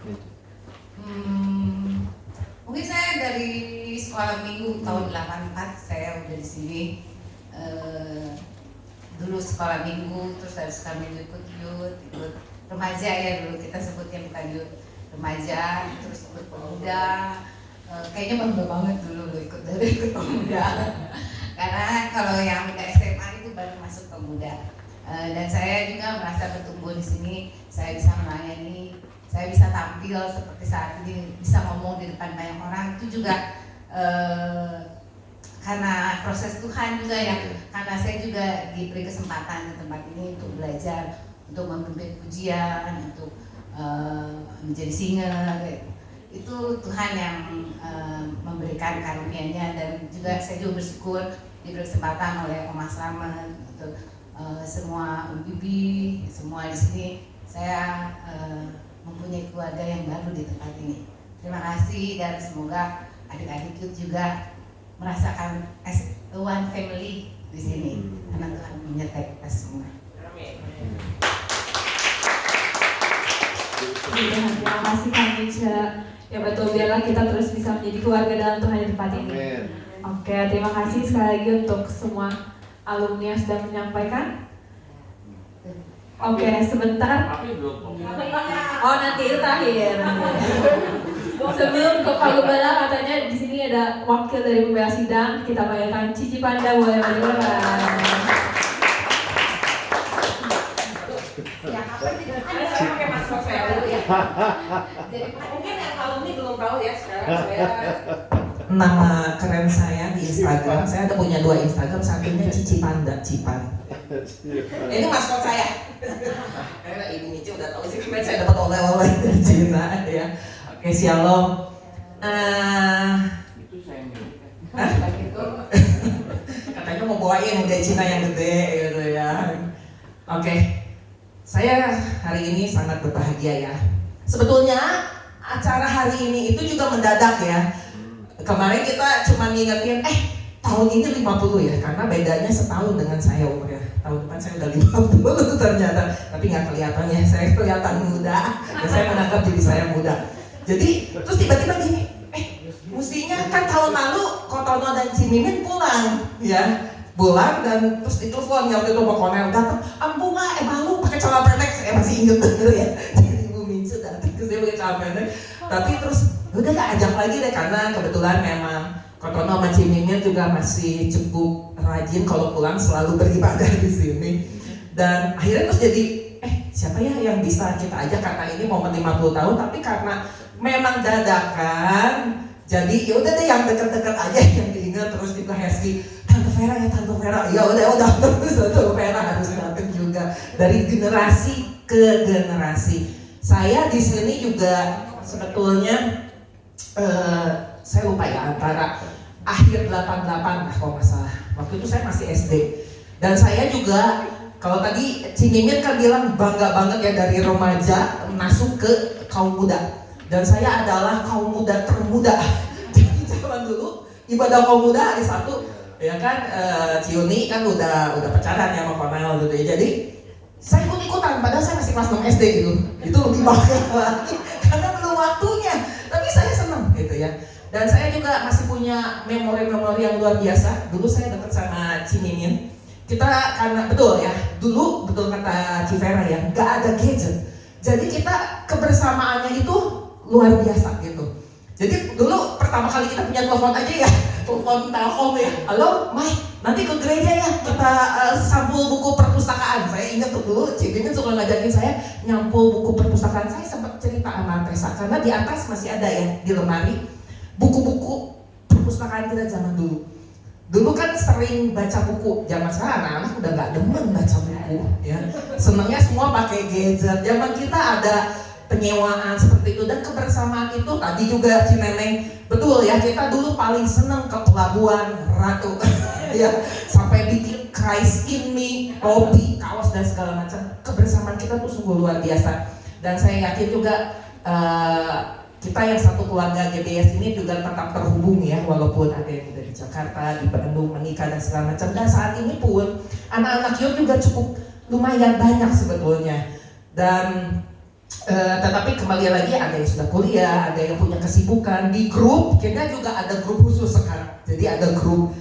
Mungkin saya dari sekolah minggu tahun 84 saya udah di sini. Dulu sekolah minggu, terus dari sekolah minggu ikut remaja ya, dulu kita sebutnya bukan youth, remaja, terus ikut pemuda. Kayaknya bangga banget dulu ikut pemuda. Karena kalau yang udah SMA itu baru masuk pemuda. Dan saya juga merasa bertumbuh di sini. Saya bisa melayani, saya bisa tampil seperti saat ini, bisa ngomong di depan banyak orang, itu juga karena proses Tuhan juga ya. Karena saya juga diberi kesempatan di tempat ini untuk belajar, untuk memimpin pujian, untuk menjadi singer. Itu Tuhan yang memberikan karunia-Nya, dan juga saya juga bersyukur diberi kesempatan oleh Oma Slamet untuk semua bibi, semua di sini. Saya mempunyai keluarga yang baru di tempat ini. Terima kasih, dan semoga adik-adik juga merasakan as one family di sini. Karena Tuhan menyertai kita semua. Amin. Terima kasih Kak Mica. Ya betul, biarlah kita terus bisa menjadi keluarga dalam Tuhan di tempat ini. Oke, terima kasih sekali lagi untuk semua alumni yang sudah menyampaikan. Oke, sebentar. Oh, nanti itu terakhir. Sebelum ke Pak Gembala, katanya di sini ada wakil dari pembela sidang. Kita panggilkan Cici Panda, boleh bergerak. Ya, apa sih? Anda pakai masker saya dulu ya. Jadi mungkin yang alumni belum tahu ya sekarang saya. Nama keren saya di Instagram, saya ada punya 2 Instagram, satunya Cici Panda, Cipan. Ini maskot saya. Karena Ibu Mici udah tahu sih, kemarin saya dapat oleh-oleh dari Cina ya. Oke, shalom. Itu saya Katanya mau bawain dari Cina yang gede gitu ya. Oke, saya hari ini sangat berbahagia ya. Sebetulnya acara hari ini itu juga mendadak ya. Kemarin kita cuma ngingetin, tahun ini 50 ya, karena bedanya setahun dengan saya umurnya. Tahun depan saya udah 50 ternyata, tapi nggak kelihatan ya, saya kelihatan muda, dan saya menganggap diri saya muda. Jadi, terus tiba-tiba gini, mestinya kan tahun lalu Kotono dan Cimimin pulang, ya, pulang dan terus ditelepon ya waktu itu Pak Konel datang, ampun nggak, malu pakai celana pendek, saya masih inget dulu ya. Jadi Ibu Mincu datang, terus dia pakai celana pendek, tapi terus udah gak ajak lagi deh, karena kebetulan memang Kotono sama Cimimin juga masih cukup rajin kalau pulang selalu beribadah di sini. Dan akhirnya terus jadi siapa ya yang bisa kita ajak, karena ini momen 50 tahun, tapi karena memang dadakan, jadi ya udah deh yang deket-deket aja yang diingat. Terus juga Heski, Tante Vera ya, Tante Vera, ya udah terus Tante Vera harus datang juga. Dari generasi ke generasi. Saya di sini juga sebetulnya saya lupa ya, antara akhir 88 lah kalau nggak salah. Waktu itu saya masih SD. Dan saya juga, kalau tadi Cimimin kan bilang bangga banget ya dari remaja masuk ke kaum muda. Dan saya adalah kaum muda termuda. Jadi zaman dulu ibadah kaum muda hari Sabtu, ya kan, Ciuni kan udah pacaran ya sama Kornel gitu ya. Jadi saya ikut-ikutan, padahal saya masih kelas 6 SD gitu. Itu lebih bangga lagi karena belum waktunya. Tapi saya senang gitu ya. Dan saya juga masih punya memori-memori yang luar biasa. Dulu saya dekat sama Cimimin. Kita karena betul ya, dulu betul kata Civera ya, nggak ada gadget. Jadi kita kebersamaannya itu luar biasa gitu. Jadi dulu pertama kali kita punya telepon aja ya, telepon Telkom ya. Halo, Mai, nanti ke gereja ya kita sampul buku perpustakaan. Saya ingat tuh dulu Cimimin suka ngajakin saya nyampul buku perpustakaan. Saya sempat cerita sama Tessa karena di atas masih ada ya di lemari buku-buku perpustakaan kita zaman dulu. Dulu kan sering baca buku, zaman sekarang anak-anak udah gak demen baca buku ya. Senangnya semua pakai gadget. Zaman kita ada penyewaan seperti itu, dan kebersamaan itu tadi juga Cineneng betul ya, kita dulu paling seneng ke Pelabuhan Ratu ya, sampai bikin Christ in Me, topi, kaos dan segala macam. Kebersamaan kita tuh sungguh luar biasa, dan saya yakin juga kita yang satu keluarga GBS ini juga tetap terhubung ya, walaupun ada yang dari Jakarta, di Bandung menikah dan segala macam. Dan saat ini pun anak-anak youth juga cukup lumayan banyak sebetulnya. Dan tetapi kembali lagi ada yang sudah kuliah, ada yang punya kesibukan. Di grup kita juga ada grup khusus sekarang. Jadi ada grup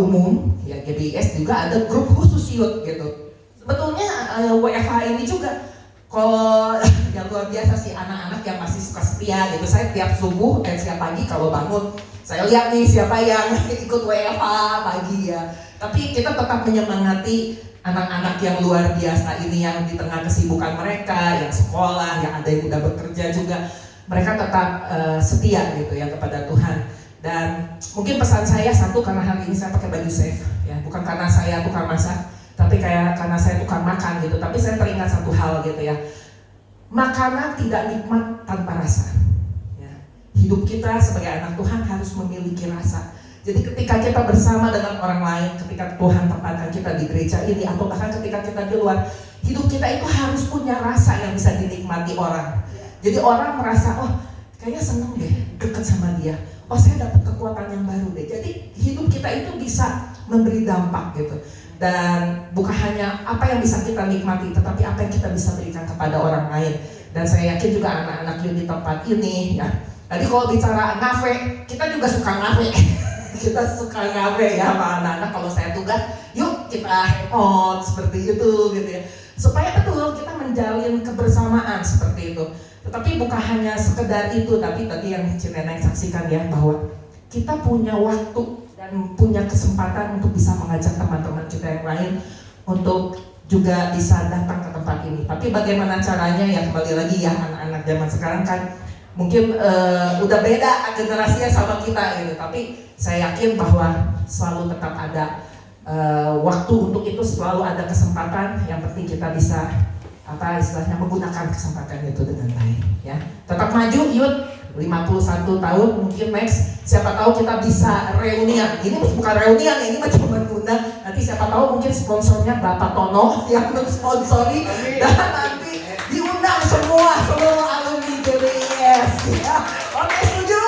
umum ya GBS, juga ada grup khusus youth gitu. Sebetulnya WFH ini juga kalau yang luar biasa sih, anak-anak yang masih suka setia gitu. Saya tiap subuh siap pagi kalau bangun, saya lihat nih siapa yang ikut WFH pagi ya. Tapi kita tetap menyemangati anak-anak yang luar biasa ini, yang di tengah kesibukan mereka, yang sekolah, yang ada yang udah bekerja juga, mereka tetap setia gitu ya kepada Tuhan. Dan mungkin pesan saya satu, karena hari ini saya pakai baju safe ya, bukan karena saya tukang masak, tapi karena saya tukang makan gitu. Tapi saya teringat satu hal gitu ya, makanan tidak nikmat tanpa rasa ya. Hidup kita sebagai anak Tuhan harus memiliki rasa. Jadi ketika kita bersama dengan orang lain, ketika Tuhan tempatkan kita di gereja ini, atau bahkan ketika kita di luar, hidup kita itu harus punya rasa yang bisa dinikmati orang. Jadi orang merasa, oh kayaknya seneng deh deket sama dia, oh saya dapat kekuatan yang baru deh. Jadi hidup kita itu bisa memberi dampak gitu. Dan bukan hanya apa yang bisa kita nikmati, tetapi apa yang kita bisa berikan kepada orang lain. Dan saya yakin juga anak-anak youth di tempat ini ya. Tadi kalau bicara ngafe, kita juga suka ngafe. Kita suka ngafe ya sama anak-anak. Kalau saya tugas, yuk kita hangout seperti itu gitu ya. Supaya betul kita menjalin kebersamaan seperti itu. Tetapi bukan hanya sekedar itu, tapi tadi yang Cineneng saksikan ya, bahwa kita punya waktu dan punya kesempatan untuk bisa mengajak teman-teman kita yang lain untuk juga bisa datang ke tempat ini. Tapi bagaimana caranya ya, kembali lagi ya, anak-anak zaman sekarang kan mungkin udah beda generasinya sama kita gitu. Tapi saya yakin bahwa selalu tetap ada waktu untuk itu, selalu ada kesempatan. Yang penting kita bisa istilahnya menggunakan kesempatan itu dengan baik ya. Tetap maju youth, 51 tahun mungkin next, siapa tahu kita bisa reunian. Ini bukan reunian, ini cuma undang. Nanti siapa tahu mungkin sponsornya Bapak Tono yang mensponsori, dan nanti diundang semua seluruh alumni GBS ya. Oke, setuju?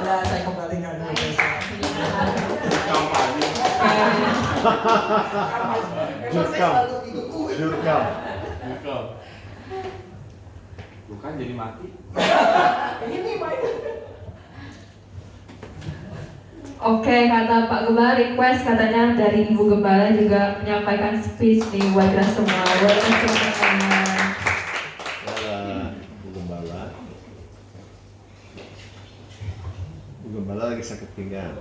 Nah, saya kembalikan dulu. Jurkam. Bukan jadi mati. Ini Oke, kata Pak Gembala request katanya dari Ibu Gembala juga menyampaikan speech nih buat kita semua. Bu Gembala. Bu Gembala lagi sakit pinggang.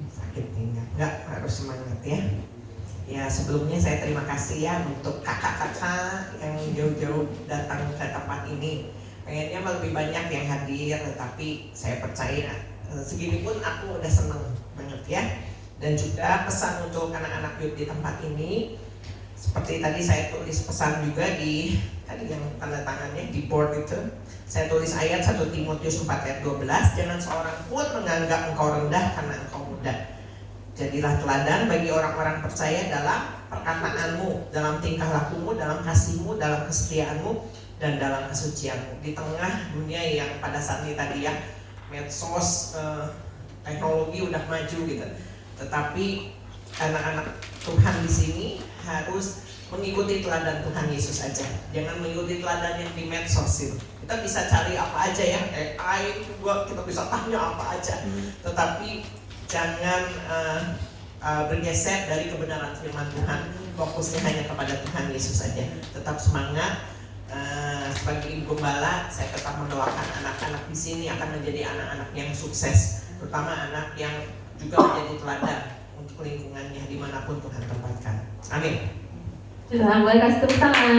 Sakit pinggang, enggak, harus semangat ya. Ya sebelumnya saya terima kasih ya untuk kakak-kakak yang jauh-jauh datang ke tempat ini. Pengennya lebih banyak yang hadir, tetapi saya percaya segini pun aku udah seneng banget ya. Dan juga pesan untuk anak-anak youth di tempat ini, seperti tadi saya tulis pesan juga di tadi yang tanda tangannya di board itu. Saya tulis ayat 1 Timotius 4 ayat 12, jangan seorang pun menganggap engkau rendah karena engkau muda. Jadilah teladan bagi orang-orang percaya dalam perkataanmu, dalam tingkah lakumu, dalam kasihmu, dalam kesetiaanmu, dan dalam kesucianmu. Di tengah dunia yang pada saat ini tadi ya, medsos, teknologi udah maju gitu. Tetapi anak-anak Tuhan di sini harus mengikuti teladan Tuhan Yesus aja. Jangan mengikuti teladan yang di medsos itu. Kita bisa cari apa aja ya, AI juga kita bisa tanya apa aja. Tetapi jangan bergeser dari kebenaran firman Tuhan. Fokusnya hanya kepada Tuhan Yesus saja. Tetap semangat. Sebagai Ibu Gembala, saya tetap mendoakan anak-anak di sini akan menjadi anak-anak yang sukses, terutama anak yang juga menjadi teladan untuk lingkungannya dimanapun Tuhan tempatkan. Amin. Sudah boleh kasih tepuk tangan.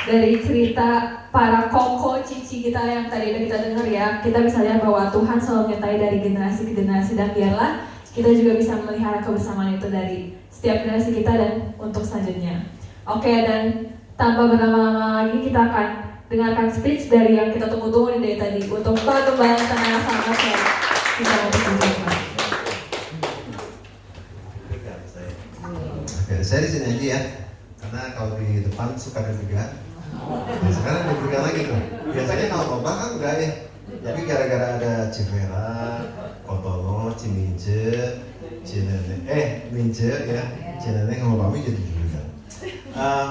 Dari cerita para koko cici kita yang tadi udah kita dengar ya, kita bisa lihat bahwa Tuhan selalu menyertai dari generasi ke generasi, dan biarlah kita juga bisa memelihara kebersamaan itu dari setiap generasi kita dan untuk selanjutnya. Oke, dan tanpa berlama-lama lagi kita akan dengarkan speech dari yang kita tunggu-tunggu dari tadi untuk pengembangan tenaga sangat ya. Kita mau berbincang. Oke, saya di sini aja ya, karena kalau di depan suka deg-degan. Nah, sekarang deg-degan lagi tuh. Biasanya kalau khotbah kan enggak ya. Tapi gara-gara ada Cifera, Kotono, Cimince, Mince ya, Cinene sama Pami jadi deg-degan.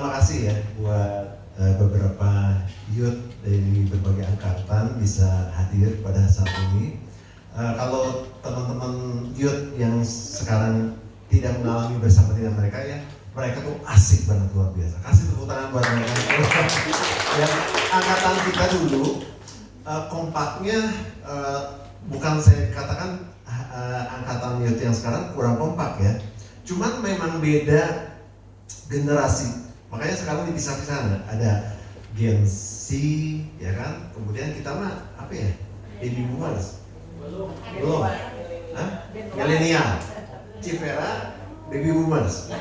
Makasih ya buat beberapa youth dari berbagai angkatan bisa hadir pada saat ini. Kalau teman-teman youth yang sekarang tidak mengalami bersama dengan mereka ya, mereka tuh asik banget, luar biasa. Kasih tepuk tangan buat mereka. Yang angkatan kita dulu kompaknya, bukan saya katakan angkatan youth yang sekarang kurang kompak ya. Cuman memang beda generasi. Makanya sekarang dipisah-pisah, ada Gen Z ya kan. Kemudian kita mah apa ya? Baby boomers. Belum. Hah? Milenial. Cifera baby boomers.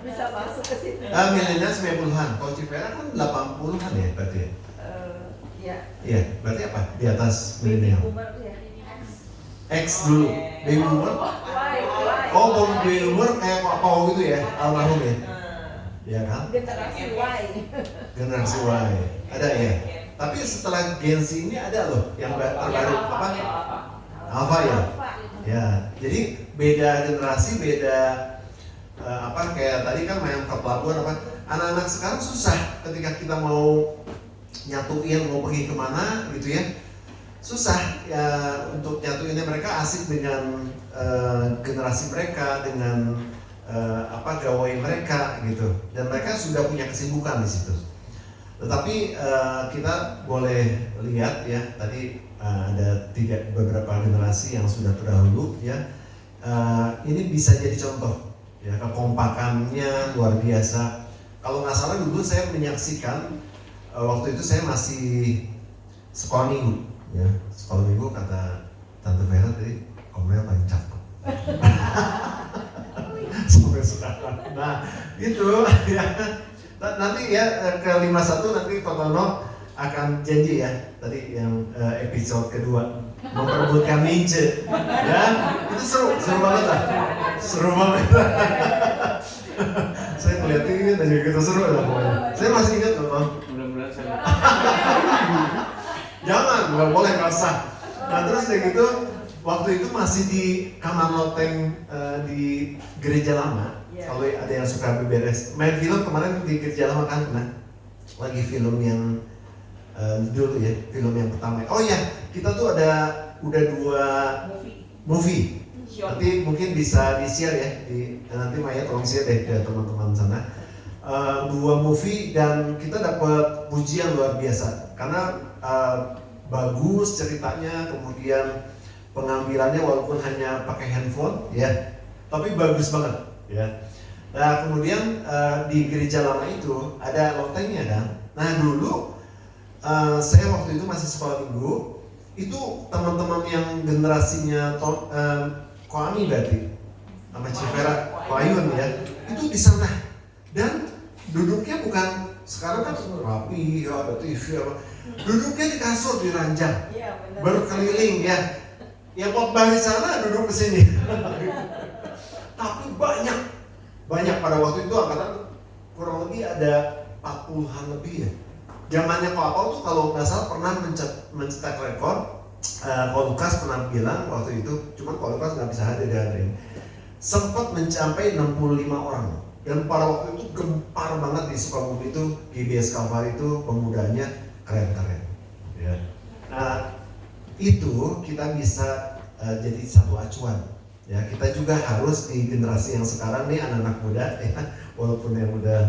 Bisa masuk ke situ. Milenial 90-an. Kalau Cifera kan 80-an ya berarti ya? Iya. Iya, berarti apa? Di atas milenial. X dulu. Baby boomer? Oh, baby boomer kayak Pak Pau gitu ya, almarhum ya? Iya kan? Generasi Y. Generasi Y. Ada ya? Tapi setelah Gen Z ini ada loh yang terbaru apa? Alpha ya? Ya, jadi beda generasi, beda kayak tadi kan main ke pelabuhan apa? Anak-anak sekarang susah ketika kita mau nyatuin mau pergi kemana gitu ya, susah ya untuk nyatuinnya. Mereka asik dengan generasi mereka, dengan gawe mereka gitu, dan mereka sudah punya kesibukan di situ. Tetapi kita boleh lihat ya tadi ada beberapa generasi yang sudah terdahulu ya, ini bisa jadi contoh ya, kekompakannya luar biasa. Kalau nggak salah dulu saya menyaksikan waktu itu saya masih sekolah minggu ya, sekolah minggu kata Tante Vera tadi Komel paling cakep. Sampai sekarang. Nah itu ya. Nanti ya ke 51 nanti Kotono akan janji ya tadi yang episode kedua memperebutkan Mince ya, itu seru banget lah, seru banget. Saya ngeliatin aja gitu, seru lah pokoknya. Saya masih ingat nonton. Mudah-mudahan saya. Jangan, nggak boleh kasar. Nah terus kayak gitu, waktu itu masih di kamar loteng di gereja lama. Kalau ada yang suka beberes, main film kemarin di gereja lama kan, lagi film yang dulu ya, film yang pertama. Oh iya, kita tuh udah 2 movie. Nanti mungkin bisa di-share ya, nanti Maya tolong share deh ke teman-teman sana. 2 movie dan kita dapat pujian luar biasa karena bagus ceritanya, kemudian pengambilannya walaupun hanya pakai handphone ya, tapi bagus banget ya. Nah kemudian di gereja lama itu ada lotengnya kan. Nah dulu saya waktu itu masih sekolah minggu, itu teman-teman yang generasinya Koami berarti sama Cifera, Koayun ya, itu di sana dan duduknya bukan sekarang kan rapi ya, ada TV apa, duduknya di kasur di ranjang, berkeliling ya, yang khotbah di sana duduk ke sini. Tapi banyak pada waktu itu angkatan kurang lebih ada 40-an lebih ya. Zamannya Ko Apau tuh kalau nggak salah pernah mencetak rekor. Ko Lukas pernah bilang waktu itu, cuman Ko Lukas nggak bisa hadir di hari ini. Sempat mencapai 65 orang. Dan pada waktu itu gempar banget di Sukabumi itu, GBS Kalvari itu pemudanya keren-keren. Ya. Nah itu kita bisa jadi satu acuan. Ya, kita juga harus di generasi yang sekarang nih anak-anak muda ya, walaupun yang udah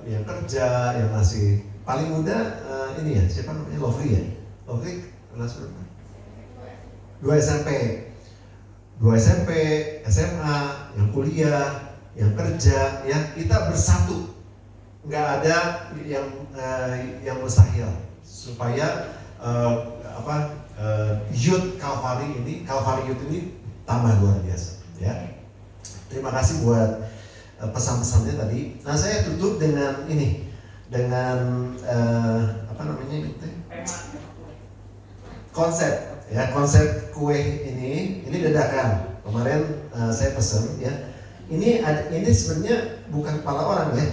yang kerja, yang masih paling muda ini ya, siapa namanya? Lovely ya? Lovely kelas berapa? 2 SMP, SMA, yang kuliah, yang kerja ya, kita bersatu. Nggak ada yang mustahil supaya Youth Calvary Youth ini tambah luar biasa ya. Terima kasih buat pesan-pesannya tadi. Nah, saya tutup dengan ini, dengan konsep kue ini dadakan. Kemarin saya pesen ya. Ini sebenarnya bukan kepala orang ya,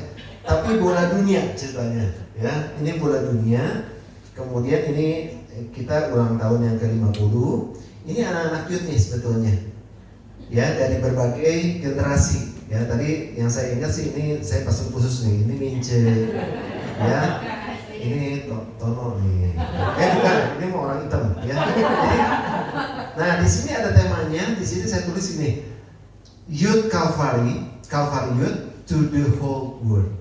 tapi bola dunia ceritanya ya. Ini bola dunia. Kemudian ini kita ulang tahun yang ke-50. Ini anak-anak youth nih sebetulnya. Ya, dari berbagai generasi. Ya, tadi yang saya ingat sih ini saya pesen khusus nih. Ini Mince. Ya. Ini Tono nih. Bukan, ini mau orang hitam ya. Jadi, nah, di sini ada temanya, di sini saya tulis ini. Youth Calvary Youth to the whole world.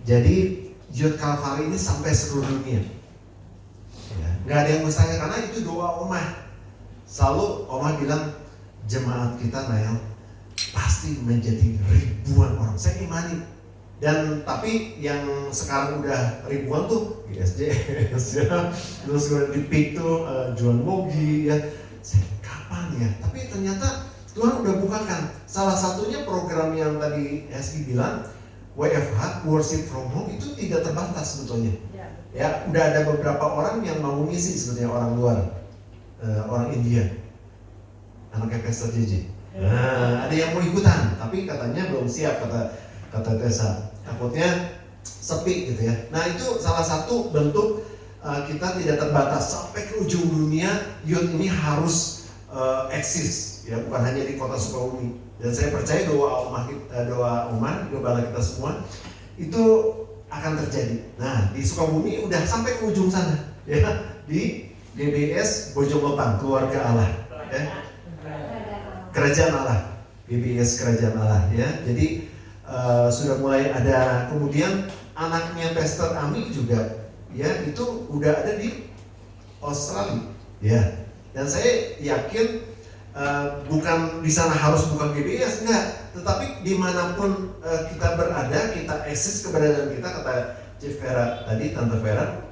Jadi Youth Calvary ini sampai seluruh dunia. Ya, nggak ada yang mustahil karena itu doa Omah. Selalu Omah bilang jemaat kita Nael pasti menjadi ribuan orang. Saya imani. Dan tapi yang sekarang udah ribuan tuh ISJS ya, terus di PIK tuh Juan Mogi ya. Kapan ya? Tapi ternyata Tuhan udah bukakan. Salah satunya program yang tadi SI bilang WFH, Worship from Home, itu tidak terbatas sebetulnya. Ya, udah ada beberapa orang yang mau ngisi sebetulnya, orang luar, orang India, anaknya Pastor JJ. Nah, ada yang mau ikutan, tapi katanya belum siap kata Tessa. Takutnya sepi gitu ya. Nah, itu salah satu bentuk kita tidak terbatas sampai ke ujung dunia. Youth ini harus eksis. Ya, bukan hanya di kota Sukabumi. Dan saya percaya doa Omah, gembala kita semua itu akan terjadi. Nah, di Sukabumi udah sampai ke ujung sana, ya, di GBS Bojong Lepang, Keluarga Allah, ya. Kerajaan Allah, GBS Kerajaan Allah, ya. Jadi sudah mulai ada. Kemudian anaknya Pastor Ami juga, ya, itu udah ada di Australia, ya. Dan saya yakin bukan di sana harus bukan GBS, enggak, tetapi dimanapun kita berada, kita eksis keberadaan kita, kata Chief Vera tadi, Tante Vera,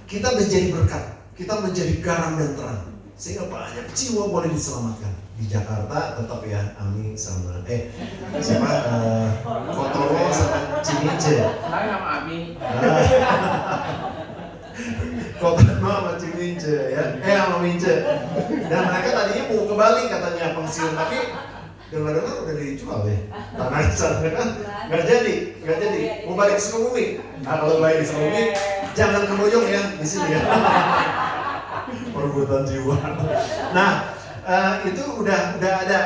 kita menjadi berkat, kita menjadi garam dan terang, sehingga banyak jiwa boleh diselamatkan. Di Jakarta tetap ya Ami sama Kotoro sama Cimice. Saya sama Ami. Kotoro sama Cimice ya, sama Mince. Dan mereka tadinya mau ke Bali katanya pensiun, tapi dengar-dengar udah dijual ya tanah sana kan, nggak jadi, mau balik ke Sukabumi. Nah, kalau balik di Sukabumi jangan ke Bojong ya, di sini ya. Perebutan jiwa. Nah, itu udah ada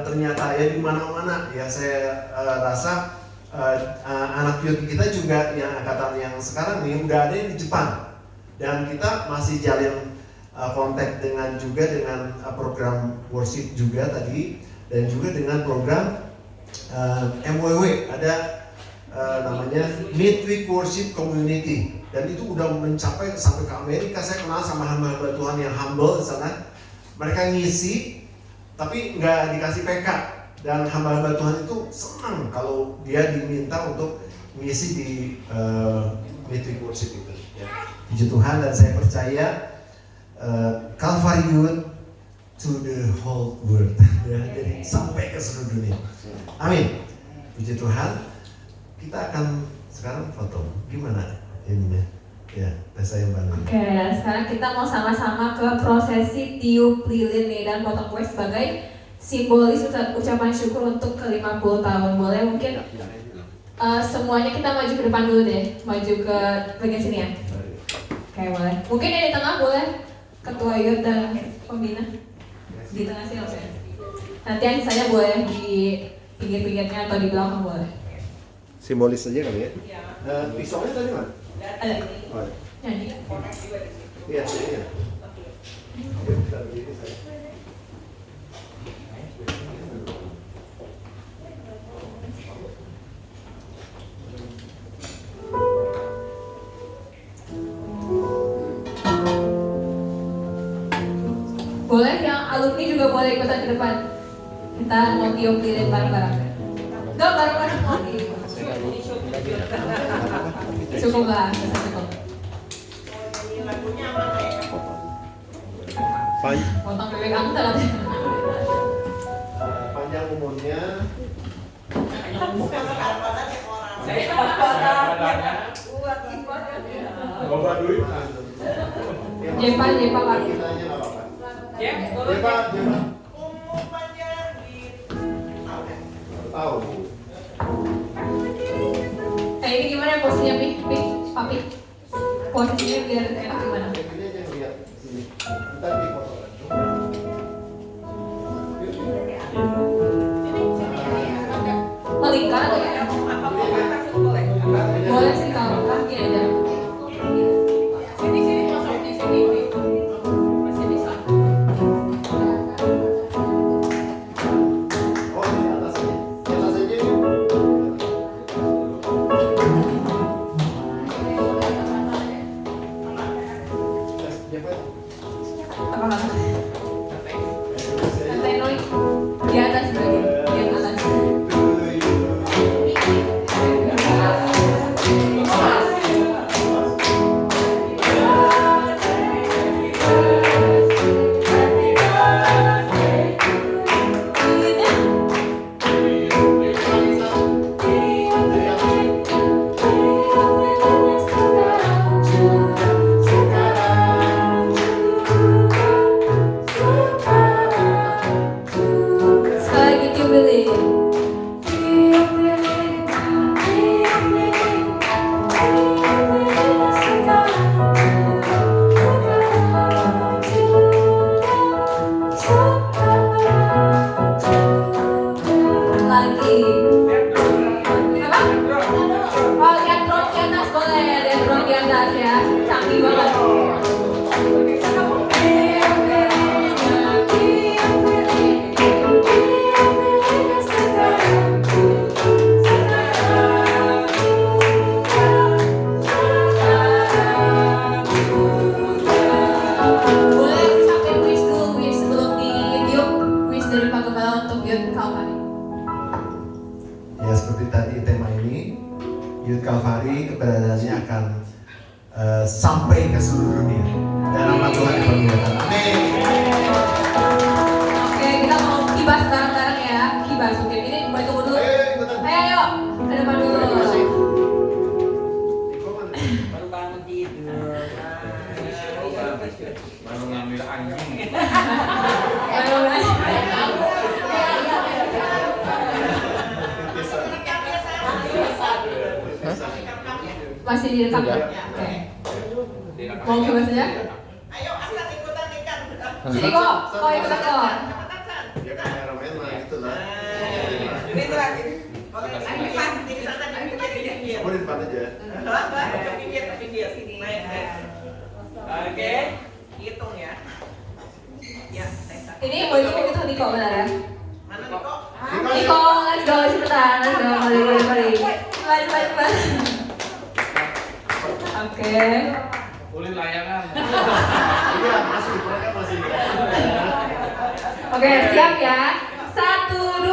ternyata ya di mana-mana ya. Saya rasa anak youth kita juga yang angkatan yang sekarang nih udah ada yang di Jepang, dan kita masih jalin kontak dengan program worship juga tadi, dan juga dengan program MWW, ada namanya Midweek Worship Community, dan itu udah mencapai sampai ke Amerika. Saya kenal sama hamba-hamba Tuhan yang humble di sana. Mereka ngisi tapi nggak dikasih PK, dan hamba-hamba Tuhan itu senang kalau dia diminta untuk ngisi di Midweek Worship itu. Ya. Puji Tuhan, dan saya percaya Calvary Youth to the whole world, ya, jadi sampai ke seluruh dunia. Amin. Puji Tuhan. Kita akan sekarang foto. Gimana ininya? Ya, saya yang bantu. Oke, dan sekarang kita mau sama-sama ke prosesi tiup lilin nih, dan potong kue sebagai simbolis ucapan syukur untuk ke-50 tahun. Boleh mungkin semuanya kita maju ke depan dulu deh, maju ke bagian sini ya. Oke, boleh. Mungkin yang di tengah boleh, ketua youth dan pembina. Di tengah sini maksudnya. Nanti yang saya boleh di pinggir-pinggirnya atau di belakang boleh. Simbolis saja kali ya. Pisaunya tadi mana? Ada. Oh, Nyanyi. iya. Iya. Oke, kita berdiri saya. Boleh yang alumni juga boleh ikutan ke depan. Kita mau tiup lilin bareng-bareng. Enggak bareng-bareng lagi. Cukup lah, cukup. Lagunya apa ya? Potong bebek aku salah. Panjang umurnya. Bawa duit. Jepa Pak. Kita aja nggak apa-apa. Jepa. Umur panjang di Tahu. Ini gimana posisinya Papi? Posisinya biar enak gimana? Ini aja lihat sini. Ntar di foto. Melingkar atau ya? Boleh sih kalau kaki aja. Sini masuk di sini. Masih bisa. Oh, di atas aja. Di atas aja. Apa? Santai Noi. Di atas berarti. Di atas. Sekali lagi tiup lilin. Lagi. Apa? Oh, lihat drone di atas boleh. Lihat drone di atas ya. Canggih banget. Boleh ucapin wish dulu, wish sebelum ditiup. Wish dari Pak Gembala untuk Youth Calvary. Ya seperti tadi tema ini, Youth Calvary keberadaannya akan sampai ke seluruh dunia dan nama Tuhan dipermuliakan. Amin. Oke, kita mau kibas bareng-bareng ya. Kibas, oke. Ini boleh tunggu dulu. Ayo, ke depan dulu. Baru bangun tidur. Baru ngambil anjing. Masih direkam ya? Oke. Mau kibas aja? Ayo asal ikutan ikan. Sini kok, ikutan kok. Ya kameramen lah gitu lah. Ini tuh lagi. Oke, di sana di pinggir. Kamu di depan aja. Di pinggir sini. Oke, hitung ya. Ya, Tessa. Ini mau itu Niko benar ya? Mana Niko? Niko, let's go cepetan, let's go, mari. Cepat. Oke. Ulin layangan. Iya, mereka masih. Oke, siap ya. 1, 2, 3.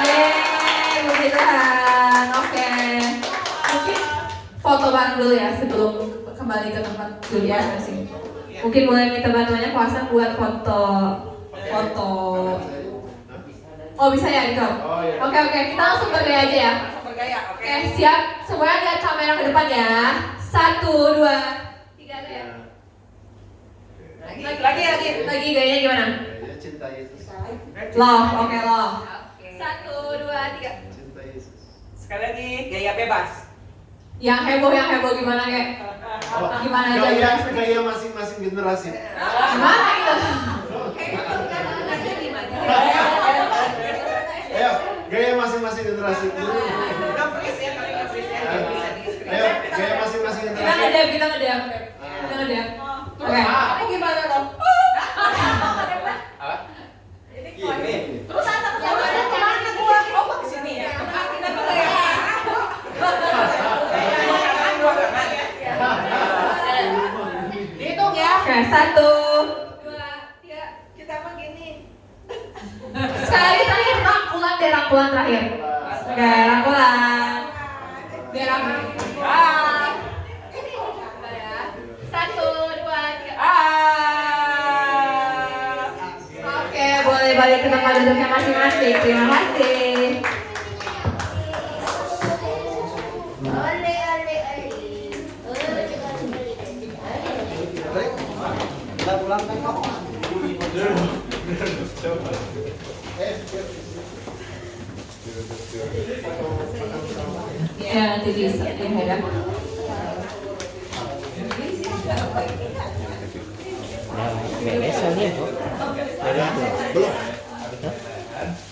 Yeay, puji Tuhan. Oke. Mungkin foto bareng dulu ya sebelum kembali ke tempat kuliah masing. Mungkin boleh minta bantuannya kuasa buat foto. Oh bisa ya Niko? Oke, kita langsung bergaya aja ya. Bergaya, oke. Oke, siap. Semuanya lihat kamera ke depan ya. 1, 2, 3 ya. Lagi gayanya gimana? Ya, cinta Yesus. Love, oke love. 1, 2, 3. Cinta Yesus. Sekali lagi, gaya bebas. Yang heboh gimana kayak? Gimana aja? Gaya masing-masing generasi. Gimana gitu? Ayo, gaya masing-masing generasi. Ayo, gaya masing-masing generasi. Kita ngedam. Oke. Tapi gimana dong? Gini. Terus anak kesabaran kemana gua? Oh, gua kesini ya. Kita dulu ya. Hitung ya. Oke, 1, 2, 3. Kita mah gini. Sekali terakhir rangkulan terakhir. Oke, rangkulan. Biar apa? Ini tempat duduknya masing-masing. Terima kasih. Ya, nanti bisa ya.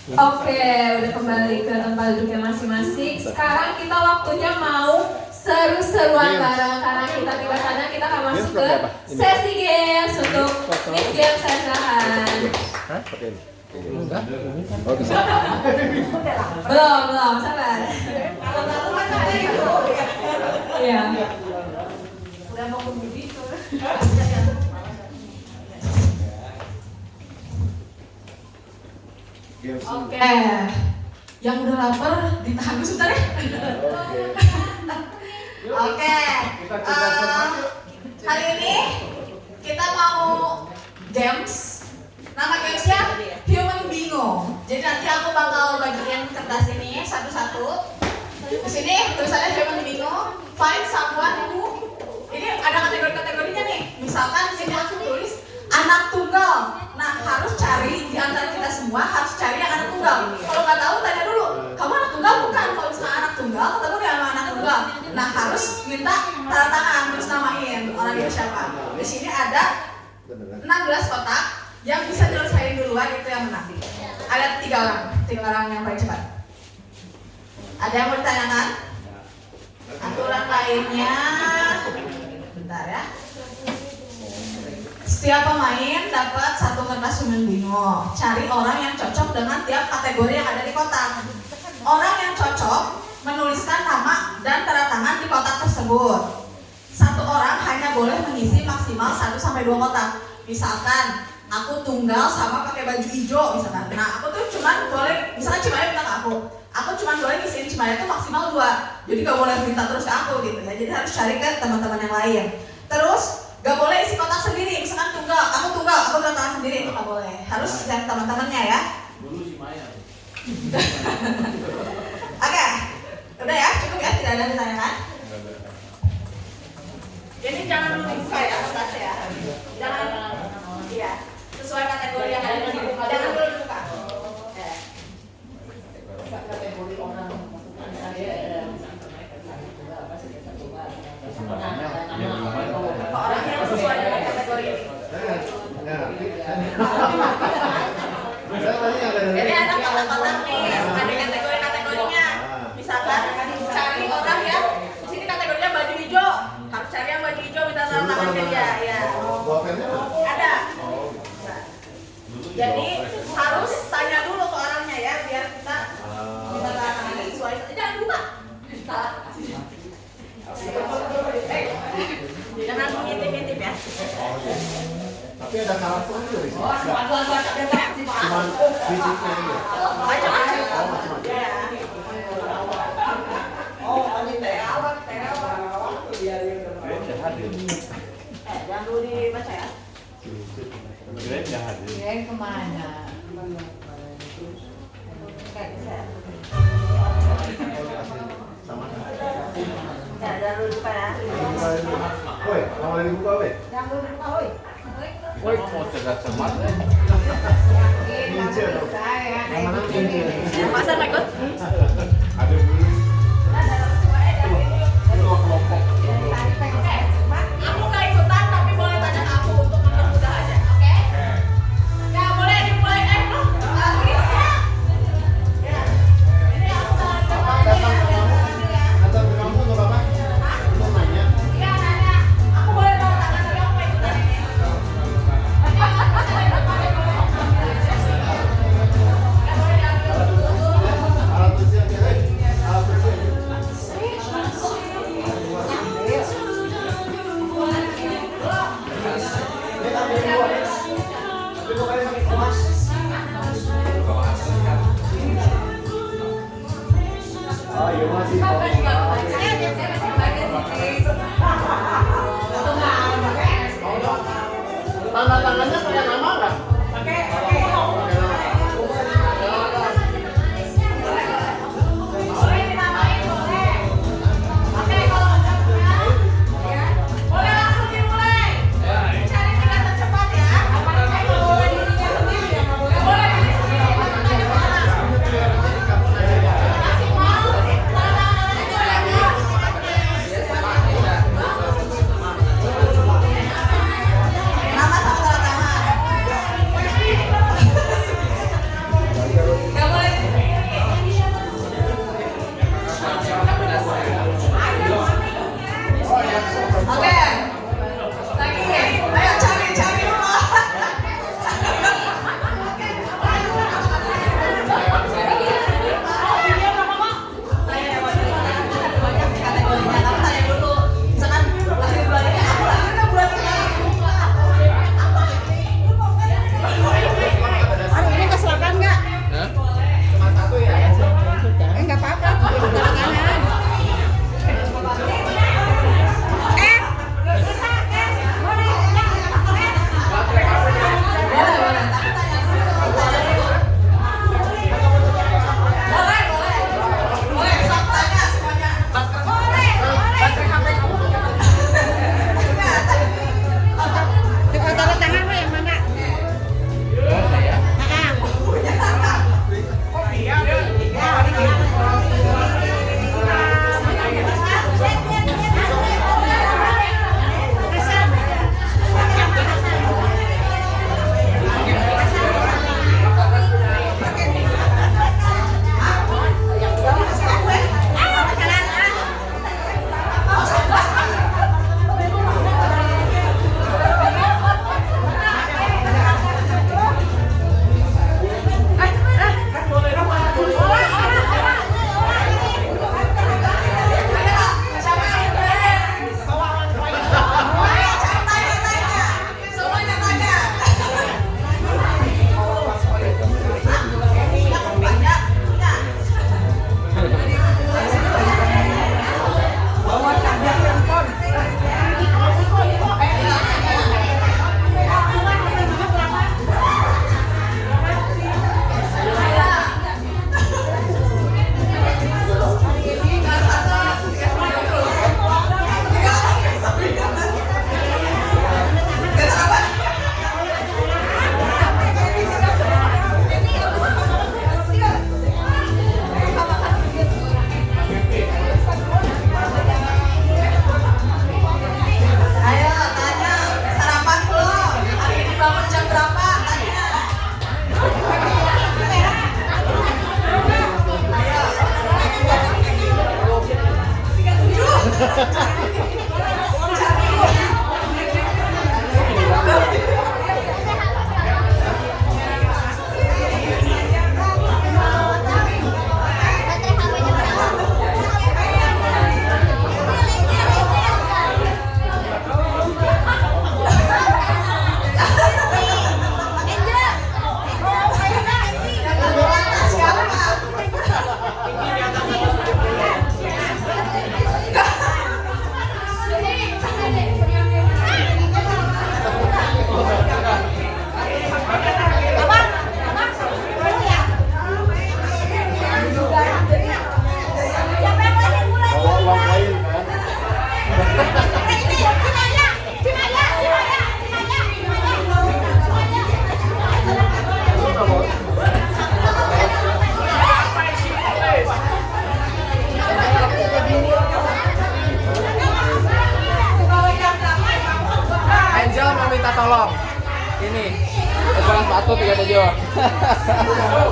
Oke, udah kembali ke tempat duduknya masing-masing. Sekarang kita waktunya mau seru-seruan bareng karena kita tiba sana kita akan masuk ke sesi games untuk Miss Games saya silakan. Belum, sabar. Iya. Udah mau begitu. Oke, yang udah lapar ditahan dulu sebentar ya. Oke, hari ini kita mau games. Nama gamesnya Human Bingo. Jadi nanti aku bakal bagiin kertas ini satu-satu. Di sini tulisannya Human Bingo. Find someone who. Ini ada kategori-kategorinya nih. Misalkan di sini aku tulis anak tunggal. Nah, harus cari di antara kita semua harus cari yang anak tunggal. Kalau nggak tahu tanya dulu, kamu anak tunggal bukan? Kalau misalnya anak tunggal, ketemu dengan anak tunggal. Nah, harus minta tanda tangan terus namain orang itu siapa. Di sini ada 16 kotak yang bisa nyelesain duluan itu yang menang. Ada 3 orang yang paling cepat. Ada yang mau ditanyakan? Aturan lainnya, bentar ya. Setiap pemain dapat 1 kertas Human Bingo. Cari orang yang cocok dengan tiap kategori yang ada di kotak. Orang yang cocok menuliskan nama dan tanda tangan di kotak tersebut. 1 orang hanya boleh mengisi maksimal 1-2 kotak. Misalkan aku tunggal sama pakai baju hijau misalkan. Nah, aku tuh cuman boleh, misalkan Cimaya minta ke aku cuman boleh ngisiin Cimaya tuh maksimal 2. Jadi gak boleh minta terus ke aku gitu ya. Jadi harus cari ke teman-teman yang lain. Terus gak boleh isi kotak sendiri, misalkan aku tunggal, aku tanda tangan sendiri itu gak boleh. Harus yang teman-temannya ya. Dulu si Maya. Oke, udah ya, cukup ya, tidak ada yang ditanyakan. Jadi jangan dulu dibuka ya kertasnya ya. Jangan, iya, sesuai kategori yang ada di sini. Jangan dulu dibuka. Kategori orang orang yang sesuai dengan kategori ini. Jadi ada kotak-kotak nih, ada kategori-kategorinya. Misalkan cari orang yang di sini kategorinya baju hijau, harus cari yang baju hijau minta tanda tangannya dia. Ya. Ada. Jadi harus tanya dulu ke orangnya ya, biar kita minta tanda tangannya sesuai. Jangan lupa. Jangan mengintip-intip ya. Tapi ada karakter juga di sini. Cuma fisiknya ini. macam-macam. Jangan dulu dibaca ya. Kirain kemana? Ya, jangan dulu dibuka ya. Woi, lama lagi buka woi. Jangan dulu dibuka, woi. Woi, mau cegat cemat. Kincer dong. Yang mana kincer? Masa mau ikut? Ada dulu. Aku nggak ikutan, tapi boleh tanya ke aku untuk mempermudah aja, oke? Ya boleh dimulai tulisnya. Ya. Ini aku coba Atau kamu nggak apa-apa? Mau nanya? Iya nanya. Aku boleh bawa tangan tapi aku nggak ikutan ini.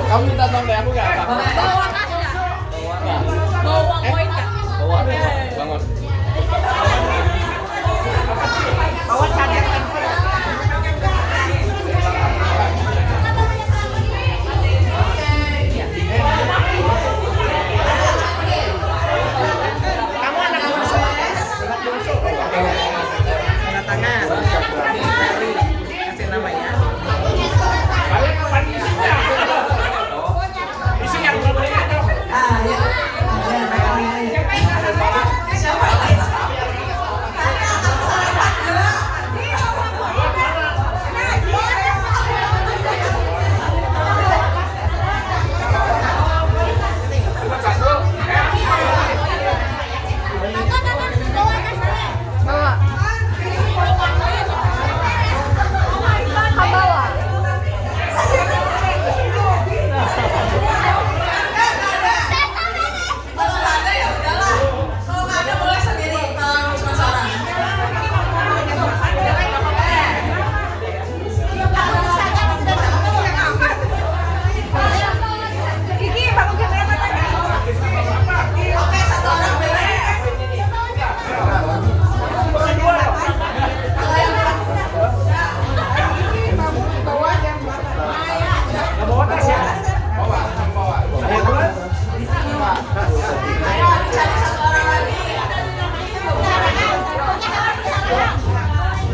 Kamu minta tolong dari aku nggak apa? Mau uang koin nggak? Bawa. Bangun. Bawa cadet. Kamu anak bungsu. Tanda tangan. Kasih nama ya. Isinya belum boleh ada. Ya. Siapa?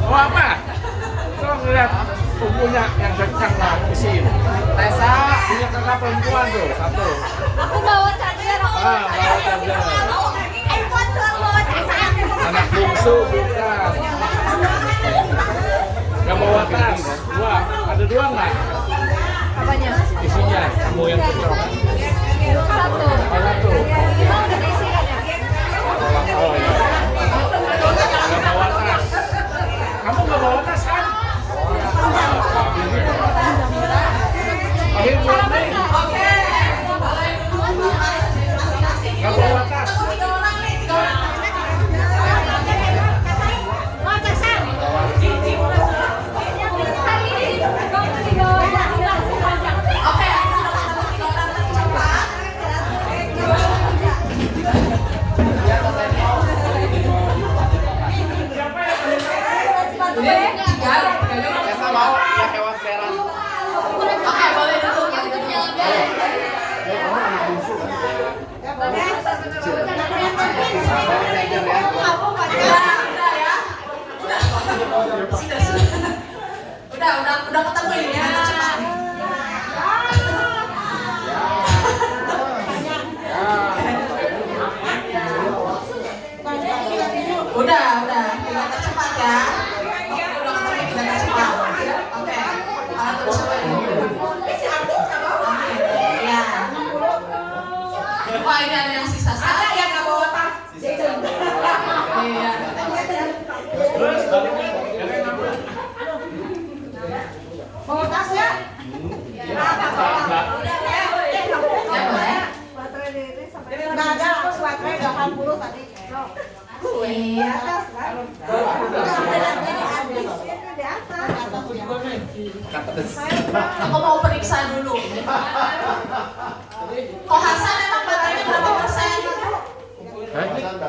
Mau apa? Kau ngeliat punya yang kencang lah isi. Tessa punya kakak perempuan tuh satu. Aku bawa charger. Bawa charger. iPhone selalu bawa charger. Anak bungsu bukan. Gak bawa tas. Dua. Ada dua nggak? Apanya? Isinya. Kamu yang kencang. Satu. Satu. Gimana udah diisi kan ya? Oh iya. Gak bawa tas. Kamu gak bawa tas kan? Akhir bulan Mei. Gak bawa tas. Tessa mau ya hewan peliharaan. Oke, boleh duduk yang itu udah ketemu ini ya. Udah, tidak tercepat ya. Udah ketemu tidak tercepat. Oke, terus apa ini? Ya. Wah, ini ada yang sisa. Ada yang nggak bawa tas. Iya. Bawa tas ya? Nggak ada, aku baterai 80 tadi. Di atas kan? Di atas. Aku mau periksa dulu. Ko Hasan emang baterainya berapa persen?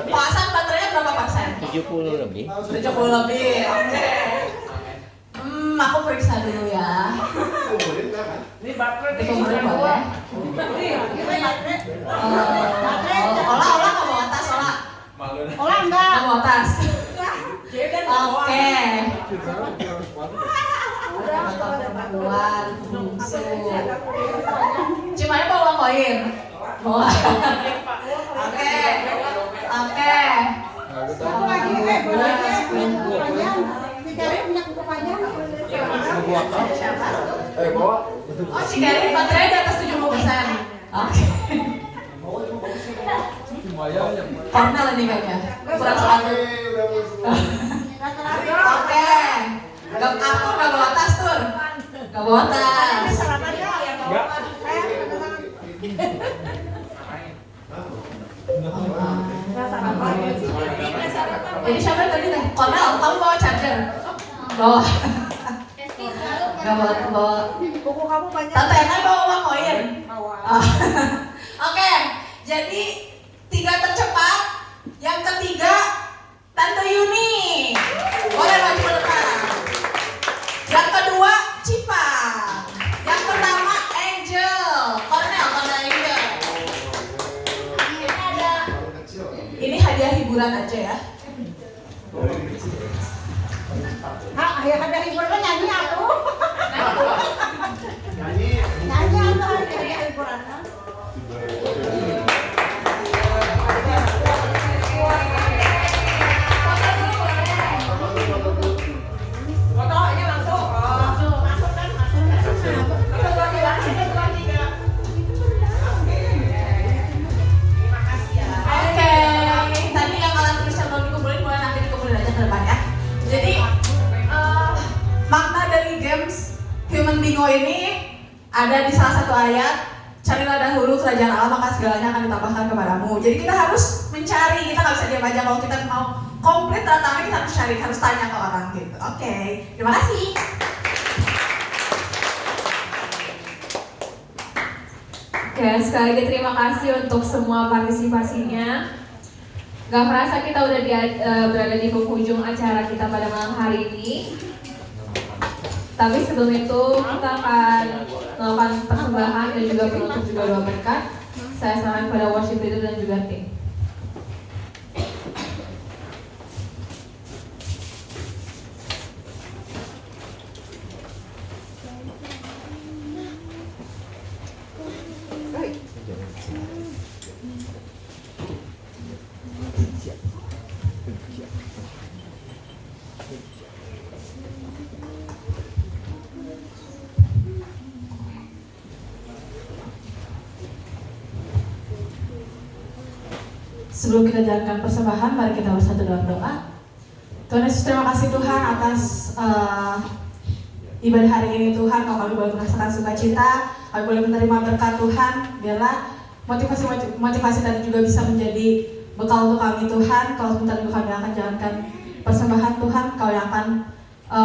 Ko Hasan baterainya berapa persen? 70 lebih. 70 lebih, oke. Aku periksa dulu ya. Ini baterai. Itu boleh ya. Olah nggak bawa tas, Olah. Olah enggak? Nggak bawa tas. Oke. Perempuan, bungsu. Cimanya bawa uang koin. Bawa. Oke. Satu lagi, boleh ya? Panjang. Dicari punya buku panjang. Siapa? Oh, si Kelly baterai di atas 70%. Oke. Kornel ini kayaknya. Kurang satu. Oke. Aku nggak bawa tas tur. Nggak bawa tas. Jadi siapa yang tadi teh? Kornel, kamu bawa charger? Bawa. Nggak bawa buku kamu banyak. Tante kan bawa uang koin. Bawa. Oke, jadi 3 tercepat. Yang ketiga Tante Yuni. Boleh maju ke depan. Yang kedua Cipa. Yang pertama Angel. Cornel Angel. Ini hadiah hiburan aja ya. Ada hiburan nyanyi aku. Nyanyi aku hadiah hiburan. Fotonya langsung. Masuk kan? Oke, tadi yang kalian tuliskan belum dikumpulin, boleh nanti dikumpulin aja ke depan ya. Jadi makna dari games Human Bingo ini ada di salah satu ayat. Carilah dahulu kerajaan Allah, maka segalanya akan ditambahkan kepadamu. Jadi kita harus mencari, kita nggak bisa diam aja. Kalau kita mau komplit tantangannya, kita harus cari, harus tanya ke orang gitu. Oke, terima kasih. Oke, sekali lagi terima kasih untuk semua partisipasinya. Gak merasa kita udah berada di penghujung acara kita pada malam hari ini. Tapi sebelum itu kita akan melakukan persembahan dan juga penutup juga doa berkat. Saya serahkan pada worship leader dan juga tim. Sebelum kita jalankan persembahan, mari kita bersatu dalam doa. Tuhan Yesus, terima kasih Tuhan atas ibadah hari ini Tuhan. Kalau kami boleh merasakan sukacita, kami boleh menerima berkat Tuhan. Biarlah motivasi tadi juga bisa menjadi bekal untuk kami Tuhan. Kalau sebentar juga kami akan jalankan persembahan Tuhan, Kau yang akan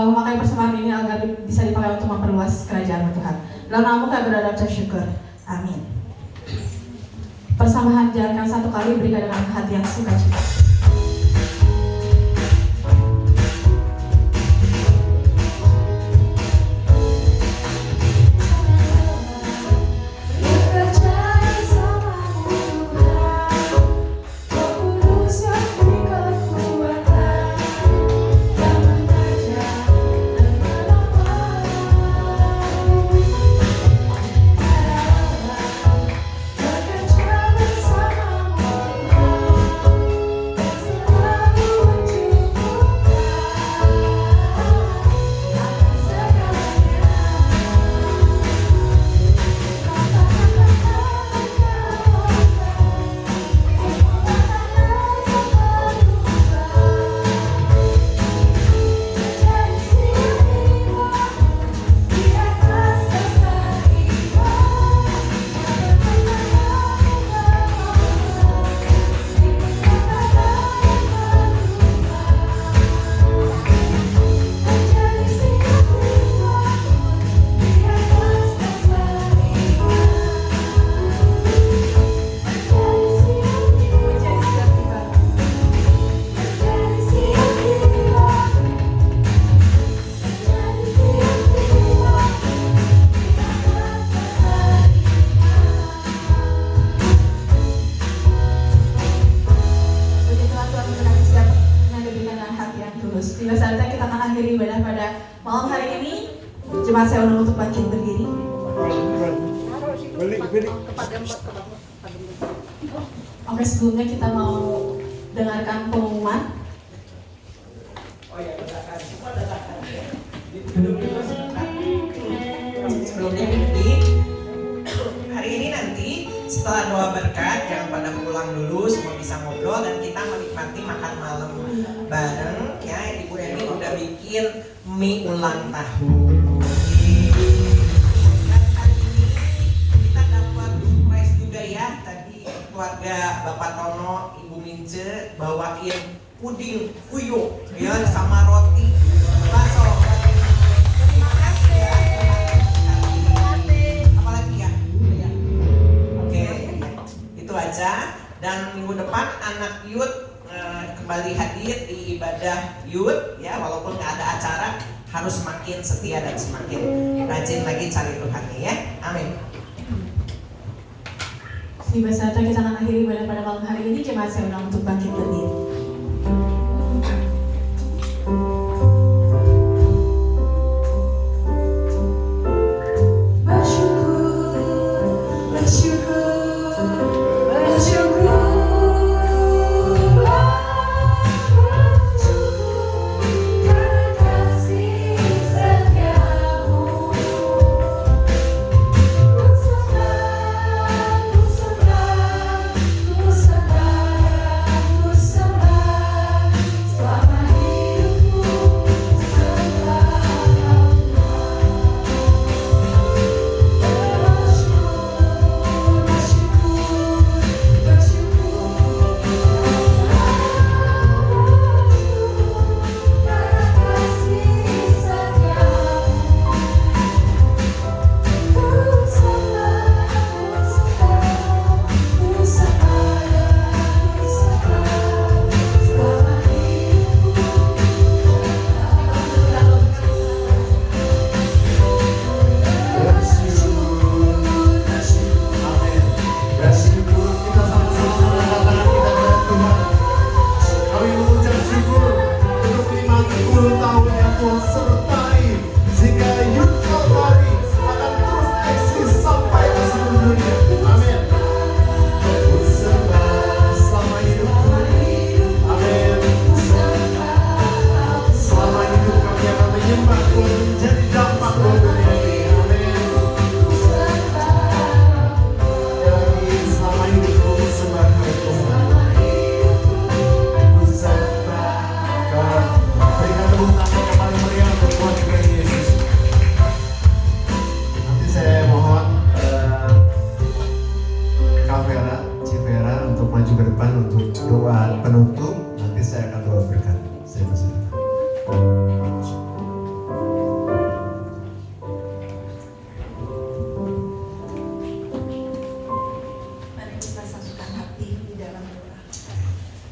memakai persembahan ini agar bisa dipakai untuk memperluas kerajaan Tuhan. Dalam nama-Mu kami berdoa dan bersyukur. Amin. Persembahan jalankan satu kali, berikan dengan hati yang sukacita. Tiba saatnya kita akan akhiri ibadah pada malam hari ini. Jemaat saya undang untuk bangkit berdiri. Oke, sebelumnya kita mau dengarkan pengumuman. Sebelumnya hari ini nanti setelah doa berkat jangan pada pulang dulu, semua bisa ngobrol dan kita menikmati makan malam bareng ya. Ibu Eni udah bikin mie ulang tahun. Dan hari ini kita dapat surprise juga ya. Tadi keluarga Bapak Tono, Ibu Mince bawain puding kuyuk ya sama roti bakso. Terima kasih ya. baca, dan minggu depan anak youth kembali hadir di ibadah youth ya, walaupun nggak ada acara, harus semakin setia dan semakin rajin lagi cari Tuhan ya. Amin. Di beserta kita akan akhiri ibadah pada malam hari ini. Jemaat saya undang untuk bangkit berdiri.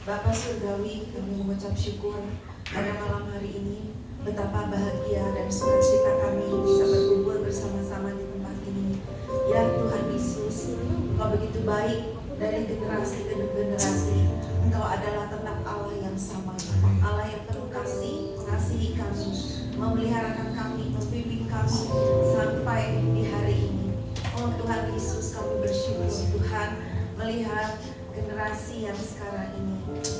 Bapa Surgawi, kami mengucap syukur pada malam hari ini. Betapa bahagia dan sukacita kami bisa berkumpul bersama-sama di tempat ini. Ya Tuhan Yesus, Engkau begitu baik dari generasi ke generasi. Engkau adalah tetap Allah yang sama, Allah yang penuh kasih, mengasihi kami, memeliharakan kami, membimbing kami sampai di hari ini. Oh Tuhan Yesus, kami bersyukur Tuhan melihat generasi yang sekarang ini.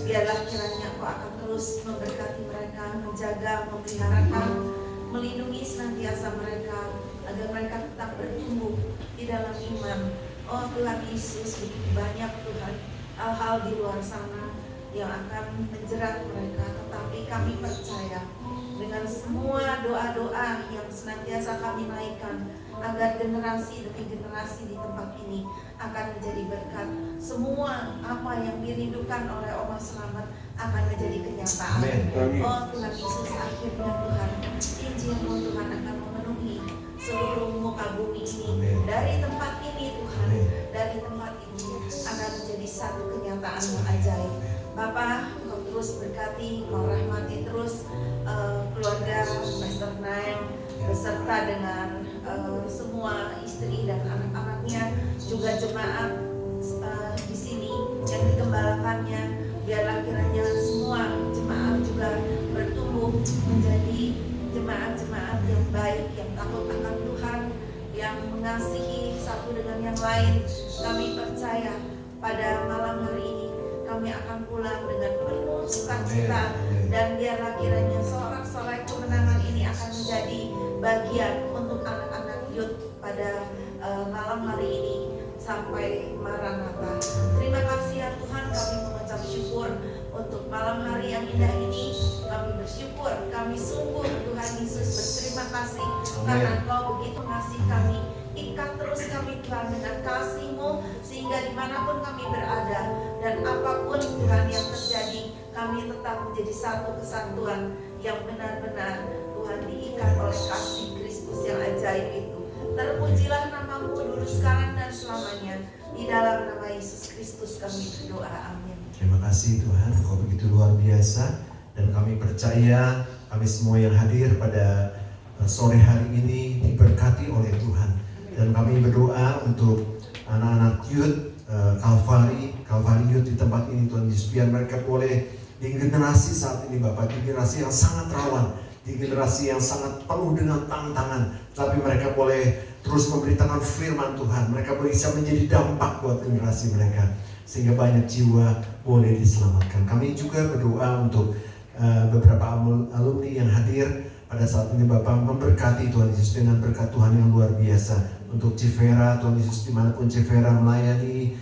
Biarlah kiranya Engkau akan terus memberkati mereka, menjaga, memeliharakan, melindungi senantiasa mereka, agar mereka tetap bertumbuh di dalam iman. Oh Tuhan Yesus, begitu banyak Tuhan hal-hal di luar sana yang akan menjerat mereka, tetapi kami percaya dengan semua doa-doa yang senantiasa kami naikkan, agar generasi demi generasi di tempat ini akan menjadi berkat. Semua apa yang dirindukan oleh Oma Selamat akan menjadi kenyataan. Amin. Oh Tuhan Yesus, akhirnya Tuhan, Injil-Mu Tuhan akan memenuhi seluruh muka bumi ini. Amin. Dari tempat ini Tuhan, Amin. dari tempat ini akan menjadi satu kenyataan yang ajaib. Bapa, Kau terus berkati, Kau rahmati terus keluarga Pastor Naim beserta dengan semua istri dan anak-anaknya, juga jemaat di sini yang digembalakannya. Biarlah kiranya semua jemaat juga bertumbuh menjadi jemaat-jemaat yang baik, yang takut akan Tuhan, yang mengasihi satu dengan yang lain. Kami percaya pada malam hari ini kami akan pulang dengan penuh sukacita, dan biarlah kiranya sorak-sorai kemenangan ini akan menjadi bagian untuk anak-anak youth pada malam hari ini sampai Maranatha. Terima kasih ya Tuhan, kami mengucap syukur untuk malam hari yang indah ini. Kami bersyukur, kami sungguh Tuhan Yesus berterima kasih karena Engkau begitu mengasihi kami. Ikat terus kami Tuhan dengan kasih-Mu, sehingga dimanapun kami berada dan apapun Tuhan yang terjadi, kami tetap menjadi satu kesatuan yang benar-benar Tuhan diikat oleh kasih Kristus yang ajaib itu. Terpujilah nama-Mu dulu, sekarang dan selamanya, di dalam nama Yesus Kristus. Kristus kami berdoa, amin. Terima kasih Tuhan, Kau begitu luar biasa. Dan kami percaya kami semua yang hadir pada sore hari ini diberkati oleh Tuhan. Dan kami berdoa untuk anak-anak youth Calvary Youth di tempat ini Tuhan Yesus, biar mereka boleh di generasi saat ini Bapak, di generasi yang sangat rawan, di generasi yang sangat penuh dengan tantangan, tapi mereka boleh terus memberitakan firman Tuhan. Mereka bisa menjadi dampak buat generasi mereka, sehingga banyak jiwa boleh diselamatkan. Kami juga berdoa untuk beberapa alumni yang hadir pada saat ini Bapak, memberkati Tuhan Yesus dengan berkat Tuhan yang luar biasa. Untuk Civera, Tuhan Yesus, dimanapun Civera melayani,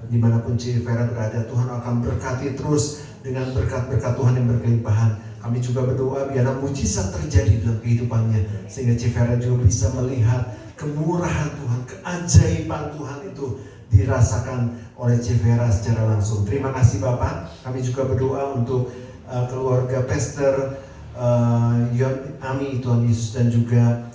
dimanapun Civera berada, Tuhan akan berkati terus dengan berkat-berkat Tuhan yang berkelimpahan. Kami juga berdoa biar mujizat terjadi dalam kehidupannya, sehingga Civera juga bisa melihat kemurahan Tuhan, keajaiban Tuhan itu dirasakan oleh Civera secara langsung. Terima kasih Bapak. Kami juga berdoa untuk keluarga Pastor Yon Ami Tuhan Yesus, dan juga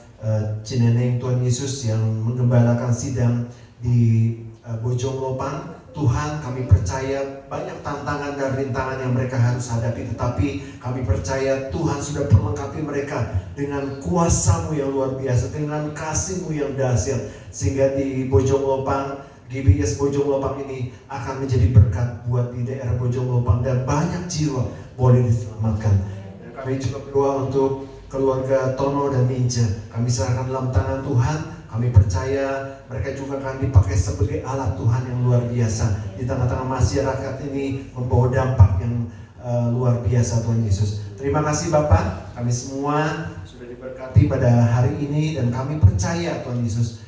Cineneng Tuhan Yesus yang menggembalakan sidang di Bojong Lopang. Tuhan, kami percaya banyak tantangan dan rintangan yang mereka harus hadapi, tetapi kami percaya Tuhan sudah perlengkapi mereka dengan kuasa-Mu yang luar biasa, dengan kasih-Mu yang dahsyat, sehingga di Bojong Lopang, GBS Bojong Lopang ini akan menjadi berkat buat di daerah Bojong Lopang, dan banyak jiwa boleh diselamatkan. Dan kami juga berdoa untuk keluarga Tono dan Minja. Kami serahkan dalam tangan Tuhan. Kami percaya mereka juga akan dipakai sebagai alat Tuhan yang luar biasa di tengah-tengah masyarakat ini, membawa dampak yang luar biasa Tuhan Yesus. Terima kasih Bapak, kami semua sudah diberkati pada hari ini, dan kami percaya Tuhan Yesus,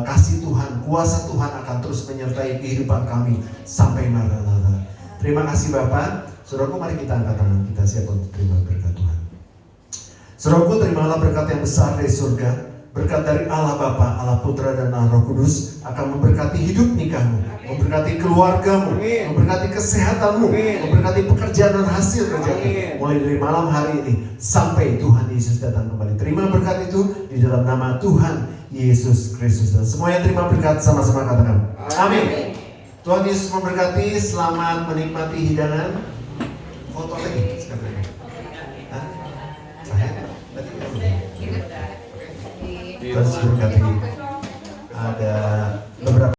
kasih Tuhan, kuasa Tuhan akan terus menyertai kehidupan kami sampai Maranatha. Terima kasih Bapak. Saudaraku, mari kita angkat tangan, kita siap untuk terima berkat Tuhan. Saudaraku, terimalah berkat yang besar dari surga. Berkat dari Allah Bapa, Allah Putra, dan Allah Roh Kudus akan memberkati hidup nikahmu, memberkati keluargamu, memberkati kesehatanmu, memberkati pekerjaan dan hasil kerjamu, mulai dari malam hari ini sampai Tuhan Yesus datang kembali. Terima berkat itu di dalam nama Tuhan Yesus Kristus. Dan semua yang terima berkat sama-sama katakan amin. Tuhan Yesus memberkati. Selamat menikmati hidangan. Foto lagi sekarang. Terus berkati ada beberapa